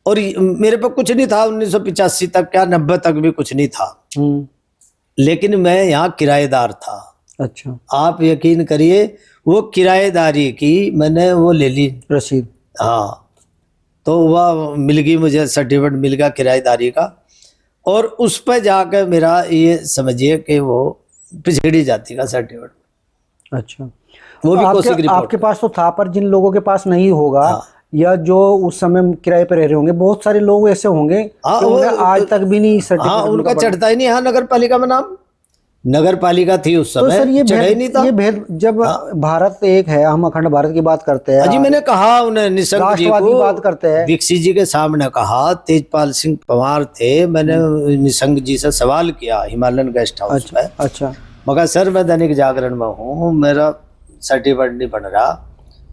और मेरे पास कुछ नहीं था 1985 तक, क्या 90 तक भी कुछ नहीं था। लेकिन मैं यहाँ किराएदार था। अच्छा। आप यकीन करिए, वो किराएदारी की मैंने वो ले ली रसीद। हाँ, तो वह मिल गई, मुझे सर्टिफिकेट मिल गया किराएदारी का। और उस पर जाकर मेरा ये समझिए कि वो पिछड़ी जाति का सर्टिफिकेट। अच्छा। वो भी आपके, कौशिक रिपोर्ट। आपके पास तो था, पर जिन लोगों के पास नहीं होगा, हाँ। या जो उस समय किराए पे रह रहे होंगे, बहुत सारे लोग ऐसे होंगे हाँ, कि उन्हें आज तक भी नहीं सर्टिफिकेट। हाँ, उनका चढ़ता ही नहीं। हाँ, नगर पालिका में नाम, नगर पालिका थी उस तो समय, सर ये चढ़ा ही नहीं था। ये भेद जब भारत एक है, हम अखंड भारत की बात करते हैं, अजी मैंने कहा उन्हें, निशंक जी राष्ट्रवादी को, बात करते हैं, दीक्षित जी के सामने कहा, तेजपाल सिंह पंवार थे, मैंने निशंक जी से सवाल किया हिमालयन गेस्ट हाउस में। अच्छा। मगर सर मैं दैनिक जागरण में हूँ, मेरा सर्टिफिकेट नहीं बन रहा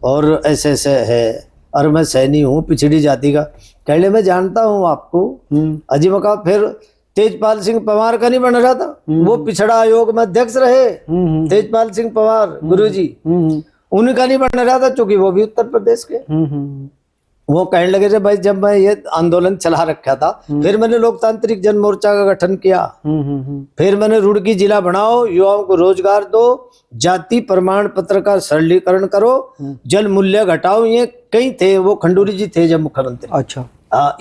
और ऐसे ऐसे है, और मैं सैनी हूँ पिछड़ी जाति का। कहले मैं जानता हूँ आपको। अजी मैं कहा फिर तेजपाल सिंह पंवार का नहीं बन रहा था, वो पिछड़ा आयोग में अध्यक्ष रहे, तेजपाल सिंह पंवार गुरुजी, उनका नहीं बन रहा था, क्योंकि वो भी उत्तर प्रदेश के। वो कहने लगे थे भाई, जब मैं ये आंदोलन चला रखा था, फिर मैंने लोकतांत्रिक जन मोर्चा का गठन किया, फिर मैंने रुड़की जिला बनाओ, युवाओं को रोजगार दो, जाति प्रमाण पत्र का सरलीकरण करो, जल मूल्य घटाओ, ये कई थे, वो खंडूरी जी थे जब मुख्यमंत्री। अच्छा।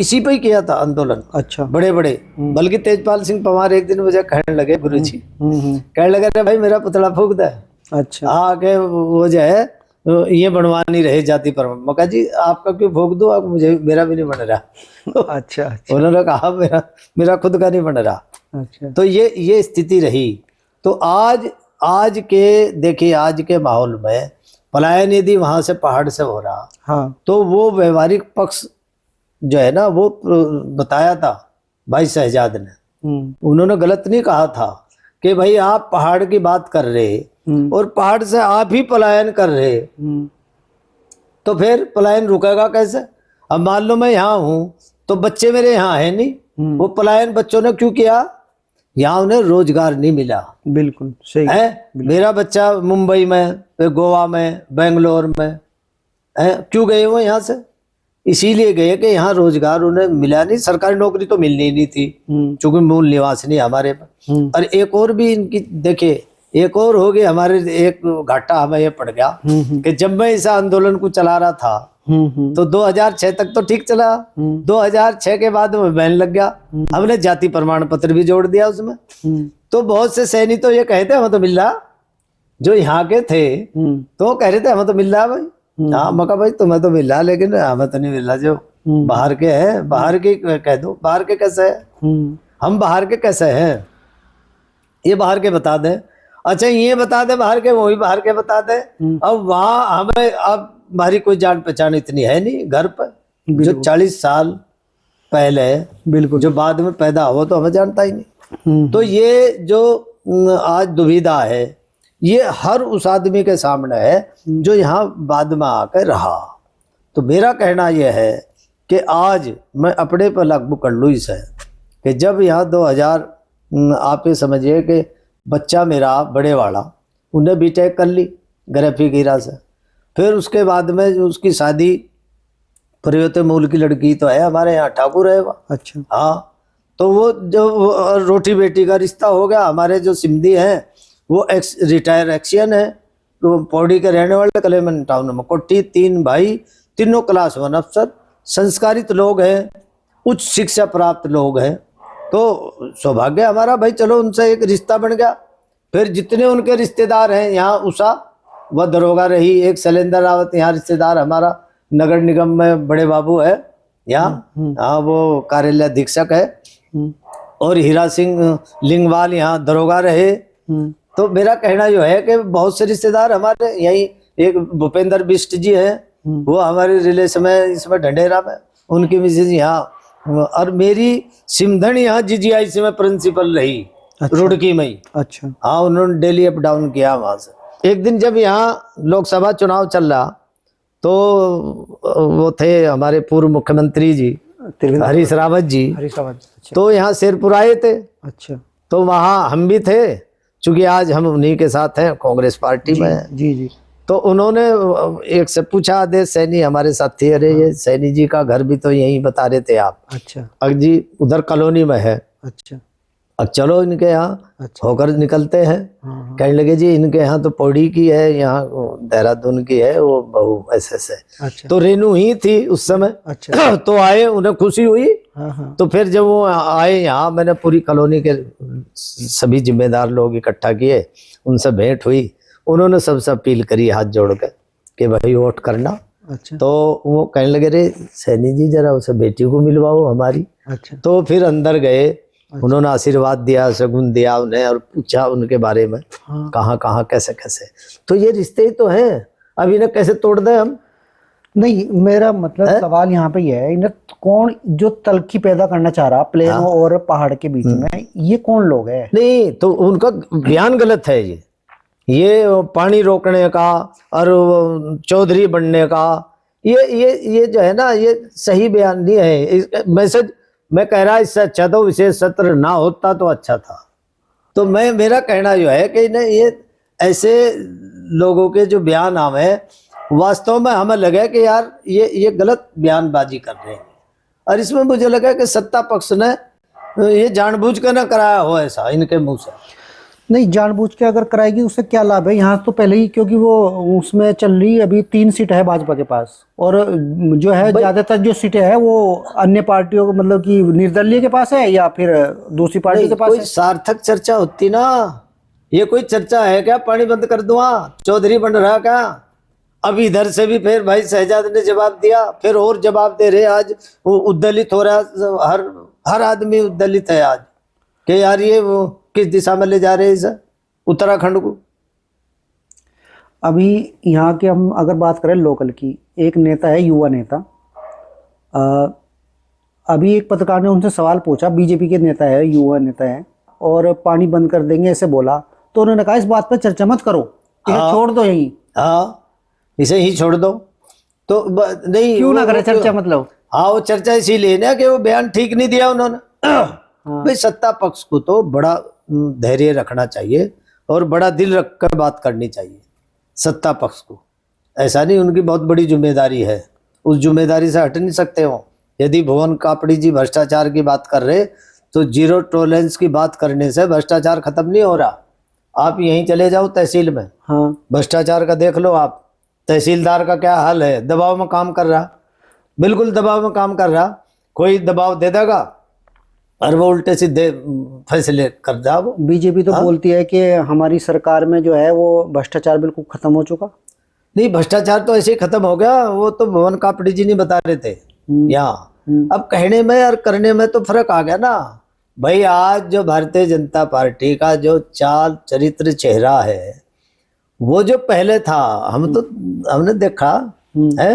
इसी पे ही किया था आंदोलन। अच्छा। बड़े बड़े, बल्कि तेजपाल सिंह पंवार एक दिन मुझे कहने लगे, गुरुजी कहने लगे रे भाई मेरा पुतला फूक दे। अच्छा। आके वो जो है ये बनवा नहीं रहे जाति प्रमाण। मका जी आपका क्यों भोग दो, आप मुझे, मेरा भी नहीं बन रहा। अच्छा। उन्होंने कहा मेरा खुद का नहीं बन रहा। अच्छा। तो ये स्थिति रही। तो आज के देखिए, आज के माहौल में पलायन यदि वहां से पहाड़ से हो रहा, हाँ, तो वो व्यवहारिक पक्ष जो है ना, वो बताया था भाई शहजाद ने, उन्होंने गलत नहीं कहा था कि भाई आप पहाड़ की बात कर रहे और पहाड़ से आप ही पलायन कर रहे, तो फिर पलायन रुकेगा कैसे? अब मान लो मैं यहाँ हूँ तो बच्चे मेरे यहाँ है नहीं, वो पलायन बच्चों ने क्यों किया? यहाँ उन्हें रोजगार नहीं मिला। बिल्कुल सही है। मेरा बच्चा मुंबई में, गोवा में, बेंगलोर में है, क्यों गए वो यहाँ से? इसीलिए गए कि यहाँ रोजगार उन्हें मिला नहीं, सरकारी नौकरी तो मिलनी नहीं थी क्योंकि मूल निवास नहीं हमारे पर। और एक और भी इनकी देखिए, एक और हो गया हमारे, एक घाटा हमें ये पड़ गया कि जब मैं इस आंदोलन को चला रहा था तो 2006 तक तो ठीक चला, 2006 के बाद में बैन लग गया, हमने जाति प्रमाण पत्र भी जोड़ दिया उसमें। तो बहुत से सैनिक तो ये कहते हमें तो मिल रहा, जो यहाँ के थे तो कह रहे थे हमें तो मिल रहा भाई। हाँ मका भाई तुम्हें तो मिल रहा, लेकिन हमें तो नहीं मिल रहा, जो बाहर के हैं, बाहर के कह दो, बाहर के कैसे है, हम बाहर के कैसे हैं, ये बाहर के बता दें। अच्छा ये बता दे बाहर के, वो भी बाहर के बता दे। अब वहाँ हमें, अब हमारी कोई जान पहचान इतनी है नहीं घर पर, जो 40 साल पहले बिल्कुल जो बाद में पैदा हो तो हमें जानता ही नहीं। तो ये जो आज दुविधा है, ये हर उस आदमी के सामने है जो यहाँ बाद में आकर रहा। तो मेरा कहना यह है कि आज मैं अपने पर लागू कर लूँ इसे, कि जब यहाँ 2000 आप ये समझिए कि बच्चा मेरा बड़े वाला, उन्हें बीटेक कर ली ग्राफिक हीरा से, फिर उसके बाद में उसकी शादी परिवर्तन मूल की लड़की तो है हमारे यहाँ, ठाकुर है वो। अच्छा। हाँ, तो वो जो रोटी बेटी का रिश्ता हो गया। हमारे जो सिमधी हैं वो रिटायर एक्शियन है, तो पौड़ी के रहने वाले, कलेमन टाउन में कोठी, 3 भाई, तीनों क्लास 1 अफसर, संस्कारित लोग हैं, उच्च शिक्षा प्राप्त लोग हैं। तो सौभाग्य हमारा भाई, चलो उनसे एक रिश्ता बन गया। फिर जितने उनके रिश्तेदार हैं यहाँ, उषा वह दरोगा रही, एक शैलेंद्र रावत यहाँ रिश्तेदार हमारा नगर निगम में बड़े बाबू है यहाँ, हाँ वो कार्यालय अधीक्षक है, और हीरा सिंह लिंगवाल यहाँ दरोगा रहे। तो मेरा कहना जो है कि बहुत से रिश्तेदार हमारे यहीं, एक भूपेंद्र बिष्ट जी हैं, वो हमारे रिलेशन में इसमें ढंडेरा में, उनकी मिसेज यहाँ, और मेरी सिमधन यहाँ जीजीआईसी में प्रिंसिपल रही। अच्छा। रुड़की में ही। अच्छा। हाँ, उन्होंने डेली अप डाउन किया वहां से। एक दिन जब यहाँ लोकसभा चुनाव चल रहा तो वो थे हमारे पूर्व मुख्यमंत्री जी हरीश रावत जी। अच्छा। तो यहाँ शेरपुर आए थे। अच्छा। तो वहाँ हम भी थे, चूंकि आज हम उन्हीं के साथ हैं, कांग्रेस पार्टी में। जी जी। तो उन्होंने एक से पूछा, आदेश सैनी हमारे साथी, अरे ये सैनी जी का घर भी तो यहीं बता रहे थे आप। अच्छा अब जी उधर कॉलोनी में है, अच्छा अब चलो इनके यहाँ अच्छा। होकर निकलते हैं। हाँ कहने लगे जी इनके यहाँ तो पौड़ी की है, यहाँ देहरादून की है वो बहू, ऐसे। अच्छा तो रेनू ही थी उस समय। अच्छा। तो आए, उन्हें खुशी हुई। हाँ हाँ तो फिर जब वो आए यहाँ, मैंने पूरी कॉलोनी के सभी जिम्मेदार लोग इकट्ठा किए, उनसे भेंट हुई। उन्होंने सबसे अपील करी हाथ जोड़ कर कि भाई वोट करना। अच्छा तो वो कहने लगे, रे सैनी जी जरा उसे बेटी को मिलवाओ हमारी। अच्छा तो फिर अंदर गए, उन्होंने आशीर्वाद दिया, शगुन दिया उन्हें, और पूछा उनके बारे में, हाँ। कहाँ कहाँ कैसे कैसे। तो ये रिश्ते ही तो हैं, अब इन्हें कैसे तोड़ दें हम। नहीं, मेरा मतलब सवाल यहाँ पे ये है, इन्हें कौन जो तल्खी पैदा करना चाह रहा प्लेनों और पहाड़ के बीच में, ये कौन लोग हैं? नहीं, तो उनका बयान गलत है। ये पानी रोकने का और चौधरी बनने का, ये जो है ना, ये सही बयान नहीं है। मैसेज मैं कह रहा, इससे अच्छा तो विशेष सत्र ना होता तो अच्छा था। तो मेरा कहना जो है कि नहीं, ये ऐसे लोगों के जो बयान आवे, वास्तव में हमें लगे कि यार ये गलत बयानबाजी कर रहे हैं। और इसमें मुझे लगा कि सत्ता पक्ष ने ये जानबूझ कर ना कराया हो ऐसा इनके मुंह से। नहीं, जानबूझ के अगर कराएगी उससे क्या लाभ है? यहाँ तो पहले ही, क्योंकि वो उसमें चल रही, अभी 3 सीट है भाजपा के पास, और जो है ज्यादातर जो सीटें है वो अन्य पार्टियों को, मतलब कि निर्दलीय के पास है या फिर दूसरी पार्टी के पास कोई है। सार्थक चर्चा होती ना, ये कोई चर्चा है क्या? पानी बंद कर दूंगा, चौधरी बन रहा क्या? अब इधर से भी फिर भाई शहजाद ने जवाब दिया, फिर और जवाब दे रहे। आज वो उद्दलित हो रहा, हर आदमी उद्दलित है आज कि यार ये वो किस दिशा में ले जा रहे हैं इसे, उत्तराखंड को। अभी यहाँ के हम अगर बात करें लोकल की, एक नेता है, युवा नेता, अभी एक पत्रकार ने उनसे सवाल पूछा, बीजेपी के नेता है, युवा नेता है, और पानी बंद कर देंगे ऐसे बोला, तो उन्होंने कहा इस बात पर चर्चा मत करो, इसे छोड़ दो यहीं। हाँ, इसे ही छोड़ दो। तो नहीं, क्यों ना करे चर्चा? मतलब हाँ, वो चर्चा इसीलिए ना कि वो बयान ठीक नहीं दिया उन्होंने। भाई सत्ता पक्ष को तो बड़ा धैर्य रखना चाहिए और बड़ा दिल रख कर बात करनी चाहिए। सत्ता पक्ष को ऐसा नहीं, उनकी बहुत बड़ी जिम्मेदारी है, उस जिम्मेदारी से हट नहीं सकते हो। यदि भुवन कापड़ी जी भ्रष्टाचार की बात कर रहे, तो जीरो टॉलरेंस की बात करने से भ्रष्टाचार खत्म नहीं हो रहा। आप यहीं चले जाओ तहसील में, हाँ, भ्रष्टाचार का देख लो आप। तहसीलदार का क्या हाल है, दबाव में काम कर रहा, बिल्कुल दबाव में काम कर रहा। कोई दबाव दे देगा और वो उल्टे सीधे फैसले कर जा। वो बीजेपी तो बोलती है कि हमारी सरकार में जो है वो भ्रष्टाचार बिल्कुल खत्म हो चुका। नहीं, भ्रष्टाचार तो ऐसे ही खत्म हो गया, वो तो भुवन कापड़ी जी नहीं बता रहे थे यहाँ। अब कहने में और करने में तो फर्क आ गया ना भाई। आज जो भारतीय जनता पार्टी का जो चाल चरित्र चेहरा है, वो जो पहले था, हमने देखा है,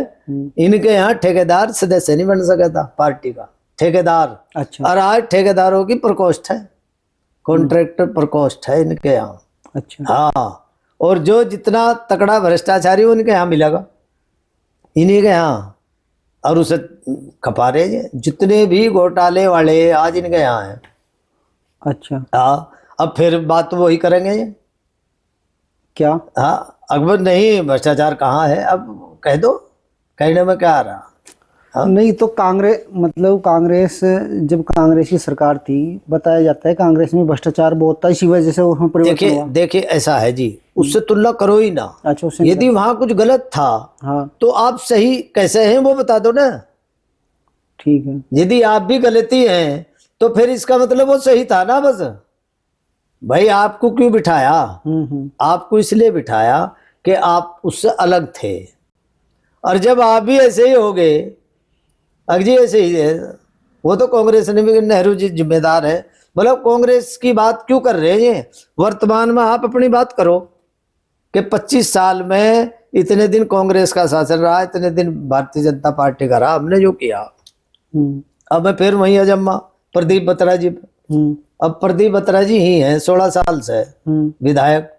इनके यहाँ ठेकेदार सदस्य नहीं बन सका था पार्टी का, ठेकेदार। अच्छा। और आज ठेकेदारों की प्रकोष्ठ है, कॉन्ट्रैक्टर प्रकोष्ठ है इनके यहाँ। अच्छा। हाँ, और जो जितना तकड़ा भ्रष्टाचारी उनके यहाँ मिलेगा, इन्हीं के यहाँ। और उसे खपा रहे हैं, जितने भी घोटाले वाले आज इनके यहाँ हैं। अच्छा। हाँ, अब फिर बात वही करेंगे ये क्या? हाँ, अकबर नहीं, भ्रष्टाचार कहाँ है अब कह दो, कहने में क्या आ रहा। हाँ? नहीं, तो कांग्रेस, मतलब कांग्रेस, जब कांग्रेस की सरकार थी, बताया जाता है कांग्रेस में भ्रष्टाचार बहुत था, इसी वजह से उसमें परिवर्तन हुआ। देखिए ऐसा है जी, उससे तुलना करो ही ना। अच्छा, यदि वहां कुछ गलत था, हाँ, तो आप सही कैसे हैं वो बता दो ना। ठीक है। यदि आप भी गलती हैं तो फिर इसका मतलब वो सही था ना। बस भाई आपको क्यों बिठाया? आपको इसलिए बिठाया कि आप उससे अलग थे। और जब आप भी ऐसे ही हो गए, अजी ऐसे ही है, वो तो कांग्रेस ने भी, नेहरू जी जिम्मेदार है। मतलब कांग्रेस की बात क्यों कर रहे हैं? वर्तमान में आप अपनी बात करो कि 25 साल में इतने दिन कांग्रेस का शासन रहा, इतने दिन भारतीय जनता पार्टी का रहा, हमने जो किया। अब मैं फिर वही अजम्मा प्रदीप बत्रा जी। अब प्रदीप बत्रा जी ही हैं 16 साल से विधायक।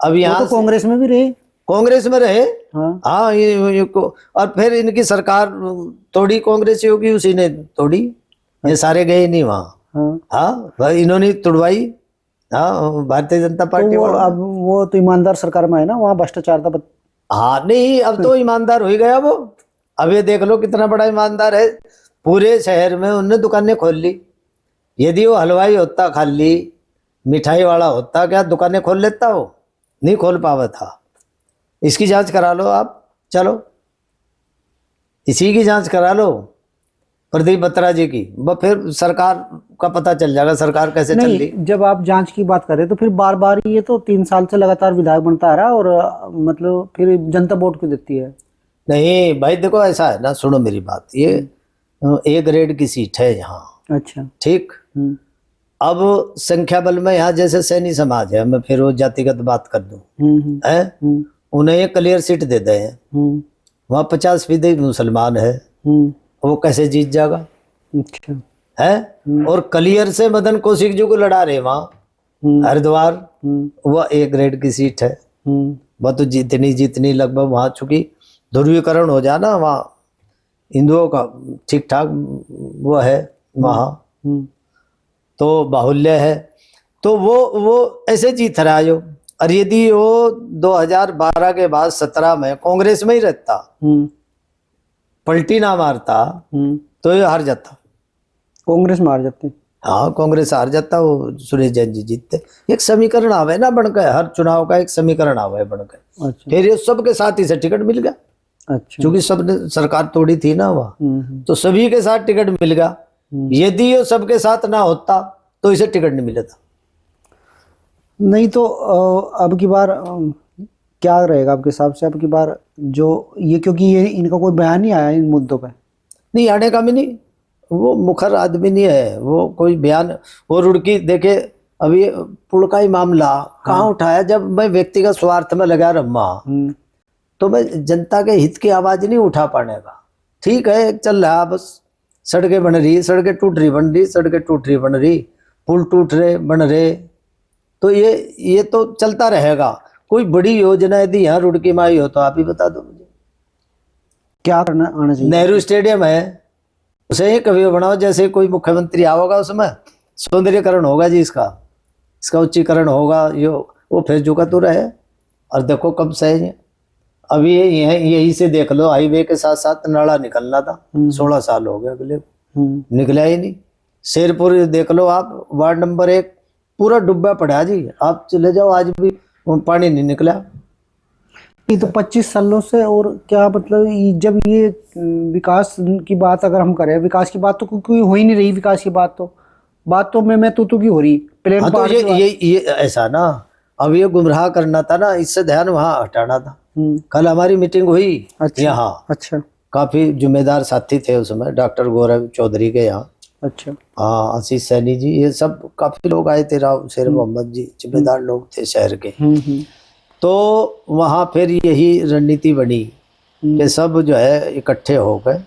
अब यहाँ तो कांग्रेस में भी रहे, कांग्रेस में रहे। हाँ, ये और फिर इनकी सरकार तोड़ी कांग्रेस होगी, उसी ने तोड़ी। ये सारे गए नहीं वहाँ। हाँ, इन्होंने तुड़वाई। हाँ, भारतीय जनता पार्टी तो अब वो तो ईमानदार सरकार में है ना, वहाँ भ्रष्टाचार था। हाँ नहीं, अब तो ईमानदार हो ही गया वो। अब ये देख लो कितना बड़ा ईमानदार है। पूरे शहर में उनने दुकानें खोल ली। यदि वो हलवाई होता, खाली मिठाई वाला होता, क्या दुकानें खोल लेता? वो नहीं खोल पावा था। इसकी जांच करा लो आप, चलो इसी की जांच करा लो, प्रदीप बत्रा जी की। वो फिर सरकार का पता चल जाएगा सरकार कैसे चल रही। नहीं, जब आप जांच की बात करें तो फिर बार बार ये तो 3 साल से लगातार विधायक बनता आ रहा है, और मतलब फिर जनता वोट क्यों देती है? नहीं भाई देखो, ऐसा है ना, सुनो मेरी बात। ये ए ग्रेड की सीट है यहाँ, अच्छा। ठीक। अब संख्या बल में यहाँ जैसे सैनी समाज है, मैं फिर वो जातिगत बात कर दूं, है उन्हें ये क्लियर सीट दे दे हैं। वहाँ 50% मुसलमान है, वो कैसे जीत जाएगा? अच्छा। है और क्लियर से मदन कौशिक जी को लड़ा रहे वहाँ हरिद्वार, वह ए ग्रेड की सीट है। वह तो जीतनी लगभग वहाँ, चूंकि ध्रुवीकरण हो जाना वहाँ हिंदुओं का ठीक ठाक वो है वहाँ, तो बाहुल्य है, तो वो ऐसे जीत रहा है। और यदि वो 2012 के बाद 17 में कांग्रेस में ही रहता, पलटी ना मारता, तो ये हार जाता। कांग्रेस में हार जाते? हाँ कांग्रेस हार जाता, वो सुरेश जैन जी जीतते। एक समीकरण आवे ना बनकर, हर चुनाव का एक समीकरण आवे बनकर। अच्छा। फिर ये सबके साथ ही से टिकट मिल गया। अच्छा। क्योंकि सबने सरकार तोड़ी थी ना वह, तो सभी के साथ टिकट मिल गया। यदि ये सबके साथ ना होता तो इसे टिकट नहीं मिलता। नहीं तो अब की बार क्या रहेगा आपके हिसाब से? अब की बार जो ये, क्योंकि ये इनका कोई बयान नहीं आया इन मुद्दों पे। नहीं आने का भी नहीं, वो मुखर आदमी नहीं है, वो कोई बयान। वो रुड़की देखे, अभी पुल का ही मामला कहाँ उठाया? जब मैं व्यक्तिगत स्वार्थ में लगा रहा, तो मैं जनता के हित की आवाज नहीं उठा पाने का। ठीक है चल रहा, बस सड़कें बन रही, सड़कें टूट रही बन रही, सड़कें टूट रही बन रही, पुल टूट रहे बन रहे, तो ये तो चलता रहेगा। कोई बड़ी योजना यदि यहाँ रुड़की में आई हो तो आप ही बता दो मुझे, क्या करना आना चाहिए? नेहरू स्टेडियम है, उसे ही कभी बनाओ, जैसे कोई मुख्यमंत्री आओगा उसमें सौंदर्यकरण होगा जी, इसका उच्चीकरण होगा, वो फिर झुका तो रहे। और देखो कब से है अभी यही से देख लो, हाईवे के साथ साथ नाला निकलना था, 16 साल हो गए अगले निकला ही नहीं। शेरपुर देख लो आप, वार्ड नंबर 1 पूरा डूबा पड़ा जी, आप चले जाओ आज भी पानी नहीं निकला। ये तो 25 सालों से। और क्या मतलब जब ये विकास की बात अगर हम करें, विकास की बात तो कोई हो ही नहीं रही। विकास की बात तो मैं तू की हो रही प्लेन। हाँ, तो ये ऐसा ना, अब ये गुमराह करना था ना, इससे ध्यान वहाँ हटाना था। कल हमारी मीटिंग हुई यहाँ। अच्छा। काफी जिम्मेदार साथी थे उसमें, डॉक्टर गौरव चौधरी के यहाँ। अच्छा। हाँ, आशीष सैनी जी, ये सब काफी लोग आए थे, राव शेर मोहम्मद जी, जिम्मेदार लोग थे शहर के। तो वहाँ फिर यही रणनीति बनी कि सब जो है इकट्ठे हो गए,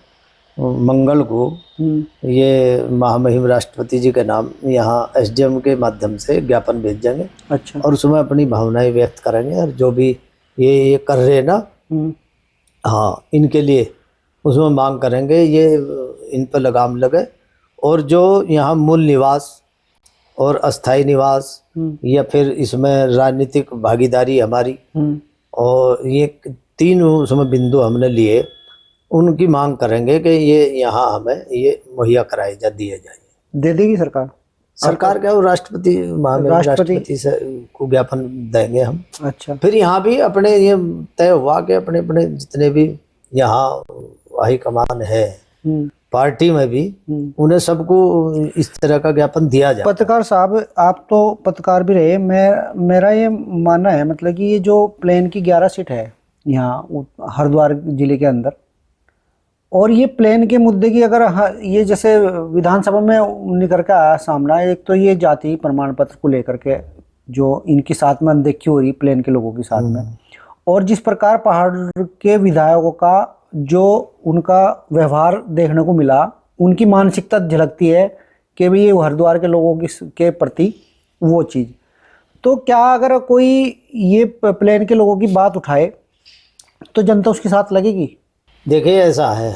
मंगल को ये महामहिम राष्ट्रपति जी के नाम यहाँ एसडीएम के माध्यम से ज्ञापन भेजेंगे। अच्छा। और उसमें अपनी भावनाएं व्यक्त करेंगे, और जो भी ये कर रहे ना, हाँ इनके लिए उसमें मांग करेंगे ये इन पर लगाम लगे। और जो यहाँ मूल निवास और अस्थाई निवास, या फिर इसमें राजनीतिक भागीदारी हमारी, और ये 3 उसमें बिंदु हमने लिए, उनकी मांग करेंगे कि ये यहाँ हमें ये मुहैया कराए दिए जाए। दे देगी सरकार क्या, वो राष्ट्रपति से को ज्ञापन देंगे हम। अच्छा। फिर यहाँ भी अपने ये तय हुआ कि अपने अपने जितने भी यहाँ हाई कमान है पार्टी में भी, उन्हें सबको इस तरह का ज्ञापन दिया जाए। पत्रकार साहब, आप तो पत्रकार भी रहे, मेरा ये मानना है मतलब कि ये जो प्लेन की 11 सीट है यहाँ हरिद्वार जिले के अंदर, और ये प्लेन के मुद्दे की अगर ये जैसे विधानसभा में निकल के आया सामना, एक तो ये जाति प्रमाण पत्र को लेकर के जो इनके साथ में अनदेखी हो रही प्लेन के लोगों के साथ में, और जिस प्रकार पहाड़ के विधायकों का जो उनका व्यवहार देखने को मिला, उनकी मानसिकता झलकती है कि भाई ये हरिद्वार के लोगों के प्रति वो चीज़। तो क्या अगर कोई ये प्लेन के लोगों की बात उठाए तो जनता उसके साथ लगेगी? देखिए ऐसा है,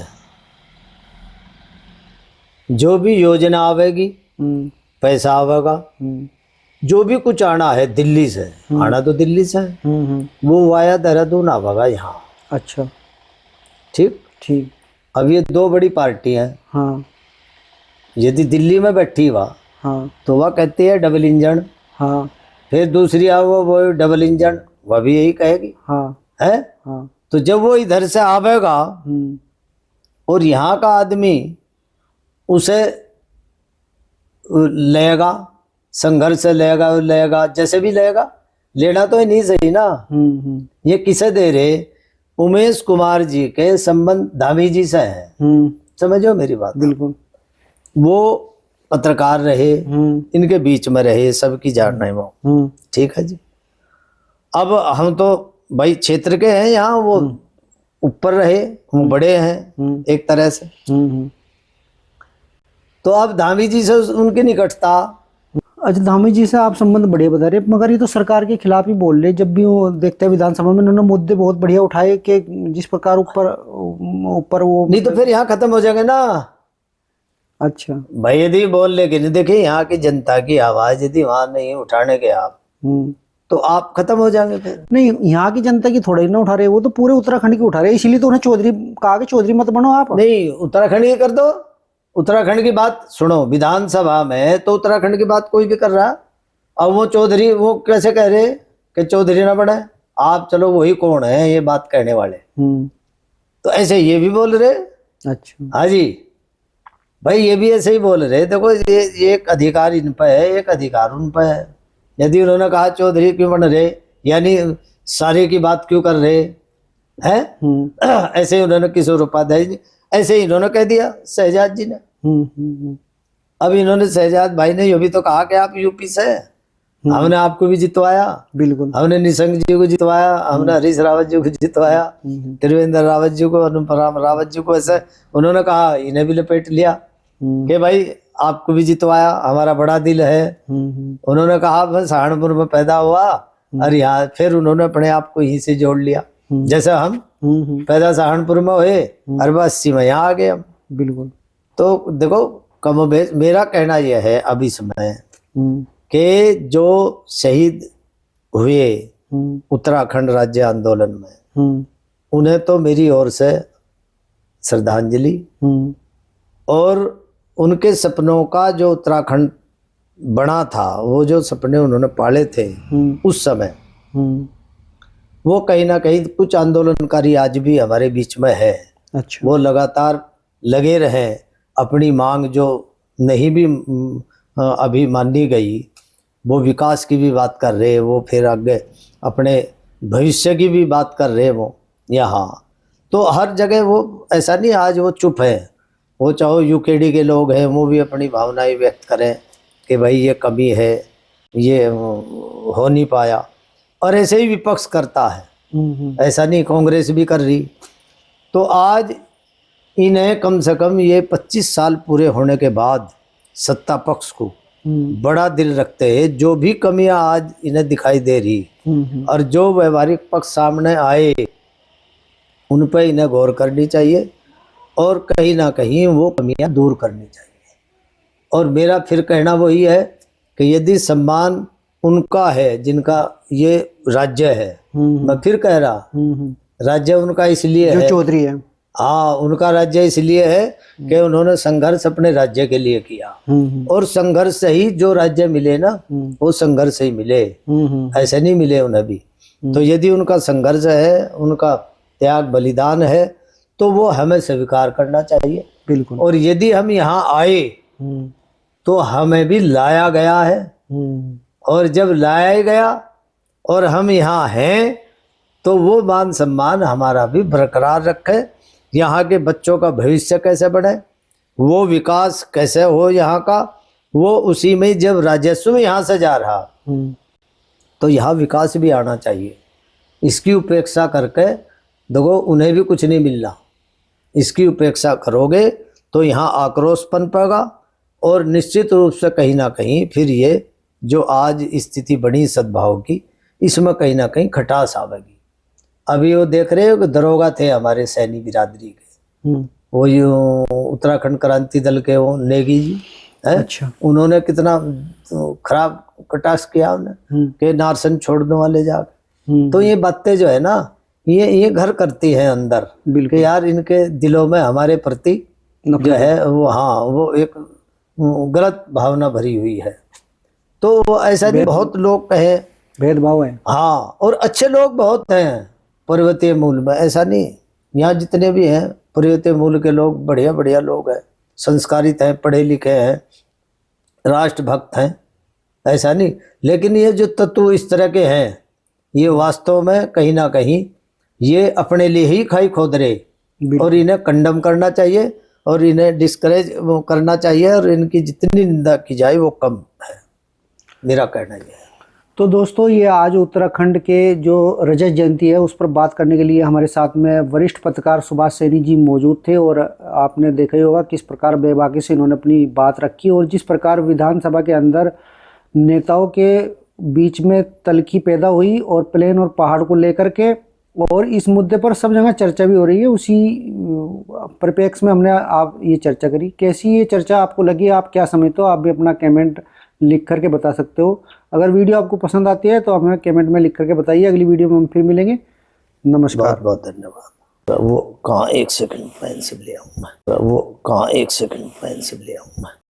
जो भी योजना आवेगी, पैसा आवेगा, जो भी कुछ आना है दिल्ली से, आना तो दिल्ली से है, वो वाया देहरादून आवेगा यहाँ। अच्छा, ठीक ठीक। अब ये दो बड़ी पार्टी हैं। हाँ यदि दिल्ली में बैठी हुआ हाँ तो वह कहती है डबल इंजन, हाँ फिर दूसरी आओ वो डबल इंजन, वह भी यही कहेगी हाँ है। हाँ। तो जब वो इधर से आवेगा और यहाँ का आदमी उसे लेगा, संघर्ष से लेगा जैसे भी लेगा, लेना तो है नहीं सही ना। ये किसे दे रहे? उमेश कुमार जी के संबंध धामी जी से है, समझो मेरी बात। बिल्कुल। वो पत्रकार रहे, इनके बीच में रहे, सबकी जान है वो, ठीक है जी। अब हम तो भाई क्षेत्र के हैं, यहाँ वो ऊपर रहे, वो बड़े हैं एक तरह से। तो अब धामी जी से उनकी निकटता। अच्छा, धामी जी से आप संबंध बढ़िया बता रहे, मगर ये तो सरकार के खिलाफ ही बोल रहे। जब भी वो देखते हैं विधानसभा में, उन्होंने मुद्दे बहुत बढ़िया उठाए कि जिस प्रकार ऊपर वो नहीं तो फिर यहाँ खत्म हो जाएंगे ना। अच्छा भाई यदि बोल लेकिन देखिए यहाँ की जनता की आवाज यदि वहां नहीं उठाने के आप, तो आप खत्म हो जाएंगे। फिर नहीं, यहाँ की जनता की थोड़े ना उठा रहे, वो तो पूरे उत्तराखंड की उठा रहे, इसीलिए तो उन्हें चौधरी कहा कि चौधरी मत बनो आप। नहीं, उत्तराखंड की कर दो। उत्तराखंड की बात सुनो, विधानसभा में तो उत्तराखंड की बात कोई भी कर रहा। अब वो चौधरी वो कैसे कह रहे कि चौधरी ना बने आप, चलो वही कौन है ये बात कहने वाले। तो ऐसे ये भी बोल रहे। अच्छा हाँ जी भाई, ये भी ऐसे ही बोल रहे। देखो ये एक अधिकार इन पे है, एक अधिकार उन पे है। यदि उन्होंने कहा चौधरी क्यों बन रहे, यानी सारे की बात क्यों कर रहे हैं, ऐसे ही उन्होंने किशोर उपाध्याय जी, ऐसे ही इन्होंने कह दिया शहजाद जी ने। अब इन्होंने शहजाद भाई ने ये भी तो कहा कि आप यूपी से, हमने आपको भी जितवाया। बिल्कुल। हमने निशंक जी को जितवाया, हमने हरीश रावत जी को जितवाया, त्रिवेंद्र रावत जी को, अनुपम रावत जी को, ऐसे उन्होंने कहा, इन्हें भी लपेट लिया कि भाई आपको भी जितवाया, हमारा बड़ा दिल है। उन्होंने कहा मैं सहारनपुर में पैदा हुआ, और यहाँ फिर उन्होंने अपने आप को यहीं से जोड़ लिया। जैसे हम पैदा सहारनपुर में हुए और 80 में यहाँ आ गए हम। बिल्कुल। तो देखो कमोबेश मेरा कहना यह है अब इसमें कि जो शहीद हुए उत्तराखंड राज्य आंदोलन में, उन्हें तो मेरी ओर से श्रद्धांजलि, और उनके सपनों का जो उत्तराखंड बना था, वो जो सपने उन्होंने पाले थे उस समय, वो कहीं ना कहीं कुछ आंदोलनकारी आज भी हमारे बीच में है। अच्छा। वो लगातार लगे रहे, अपनी मांग जो नहीं भी अभी मानी गई, वो विकास की भी बात कर रहे, वो फिर आगे अपने भविष्य की भी बात कर रहे। वो यहाँ तो हर जगह वो ऐसा नहीं आज वो चुप है। वो चाहो यूकेडी के लोग हैं, वो भी अपनी भावनाएं व्यक्त करें कि भाई ये कमी है, ये हो नहीं पाया, और ऐसे ही विपक्ष करता है। ऐसा नहीं कांग्रेस भी कर रही। तो आज इन्हें कम से कम ये 25 साल पूरे होने के बाद सत्ता पक्ष को बड़ा दिल रखते हैं। जो भी कमियां आज इन्हें दिखाई दे रही और जो व्यवहारिक पक्ष सामने आए, उन पर इन्हें गौर करनी चाहिए और कहीं ना कहीं वो कमियां दूर करनी चाहिए। और मेरा फिर कहना वही है कि यदि सम्मान उनका है जिनका ये राज्य है, मैं फिर कह रहा, राज्य उनका इसलिए जो है, चौधरी है, हाँ उनका राज्य इसलिए है कि उन्होंने संघर्ष अपने राज्य के लिए किया, और संघर्ष से ही जो राज्य मिले ना, वो संघर्ष से ही मिले, ऐसे नहीं मिले उन्हें भी। तो यदि उनका संघर्ष है, उनका त्याग बलिदान है, तो वो हमें स्वीकार करना चाहिए। बिल्कुल। और यदि हम यहाँ आए तो हमें भी लाया गया है, और जब लाया गया और हम यहाँ हैं, तो वो मान सम्मान हमारा भी बरकरार रखे। यहाँ के बच्चों का भविष्य कैसे बढ़े, वो विकास कैसे हो यहाँ का, वो उसी में जब राजस्व यहाँ से जा रहा, तो यहाँ विकास भी आना चाहिए। इसकी उपेक्षा करके देखो, उन्हें भी कुछ नहीं मिलना। इसकी उपेक्षा करोगे तो यहाँ आक्रोश पनपेगा, और निश्चित रूप से कहीं ना कहीं फिर ये जो आज स्थिति बनी सद्भाव की, इसमें कहीं ना कहीं खटास आवेगी। अभी वो देख रहे हो कि दरोगा थे हमारे सैनी बिरादरी के, वो उत्तराखंड क्रांति दल के वो नेगी जी है। अच्छा। उन्होंने कितना खराब कटाक्ष किया उन्हें कि नारसन छोड़ दो वाले जाके। तो तो ये बातें जो है ना, ये घर करती है अंदर कि यार इनके दिलों में हमारे प्रति जो है वो, हाँ, वो एक गलत भावना भरी हुई है। तो ऐसा नहीं, बहुत लोग कहे भेदभाव है। हाँ, और अच्छे लोग बहुत हैं पर्वतीय मूल में, ऐसा नहीं, यहाँ जितने भी हैं पर्वतीय मूल के लोग बढ़िया बढ़िया लोग हैं, संस्कारित हैं, पढ़े लिखे हैं, राष्ट्रभक्त हैं, ऐसा नहीं। लेकिन ये जो तत्व इस तरह के हैं, ये वास्तव में कहीं ना कहीं ये अपने लिए ही खाई खोद रहे, और इन्हें कंडम करना चाहिए और इन्हें डिस्करेज करना चाहिए, और इनकी जितनी निंदा की जाए वो कम है, मेरा कहना ये है। तो दोस्तों, ये आज उत्तराखंड के जो रजत जयंती है उस पर बात करने के लिए हमारे साथ में वरिष्ठ पत्रकार सुभाष सैनी जी मौजूद थे, और आपने देखा ही होगा किस प्रकार बेबाकी से इन्होंने अपनी बात रखी, और जिस प्रकार विधानसभा के अंदर नेताओं के बीच में तल्खी पैदा हुई और प्लेन और पहाड़ को लेकर के, और इस मुद्दे पर सब जगह चर्चा भी हो रही है। उसी परिप्रेक्ष्य में हमने आप ये चर्चा करी। कैसी ये चर्चा आपको लगी, आप क्या समझते हो? आप भी अपना कमेंट लिख करके बता सकते हो। अगर वीडियो आपको पसंद आती है तो हमें कमेंट में लिख करके बताइए। अगली वीडियो में हम फिर मिलेंगे। नमस्कार। बहुत बहुत धन्यवाद। वो कहाँ, एक सेकंड पेंसिल ले आऊँ मैं, वो कहाँ, एक सेकंड पेंसिल ले आऊँ मैं।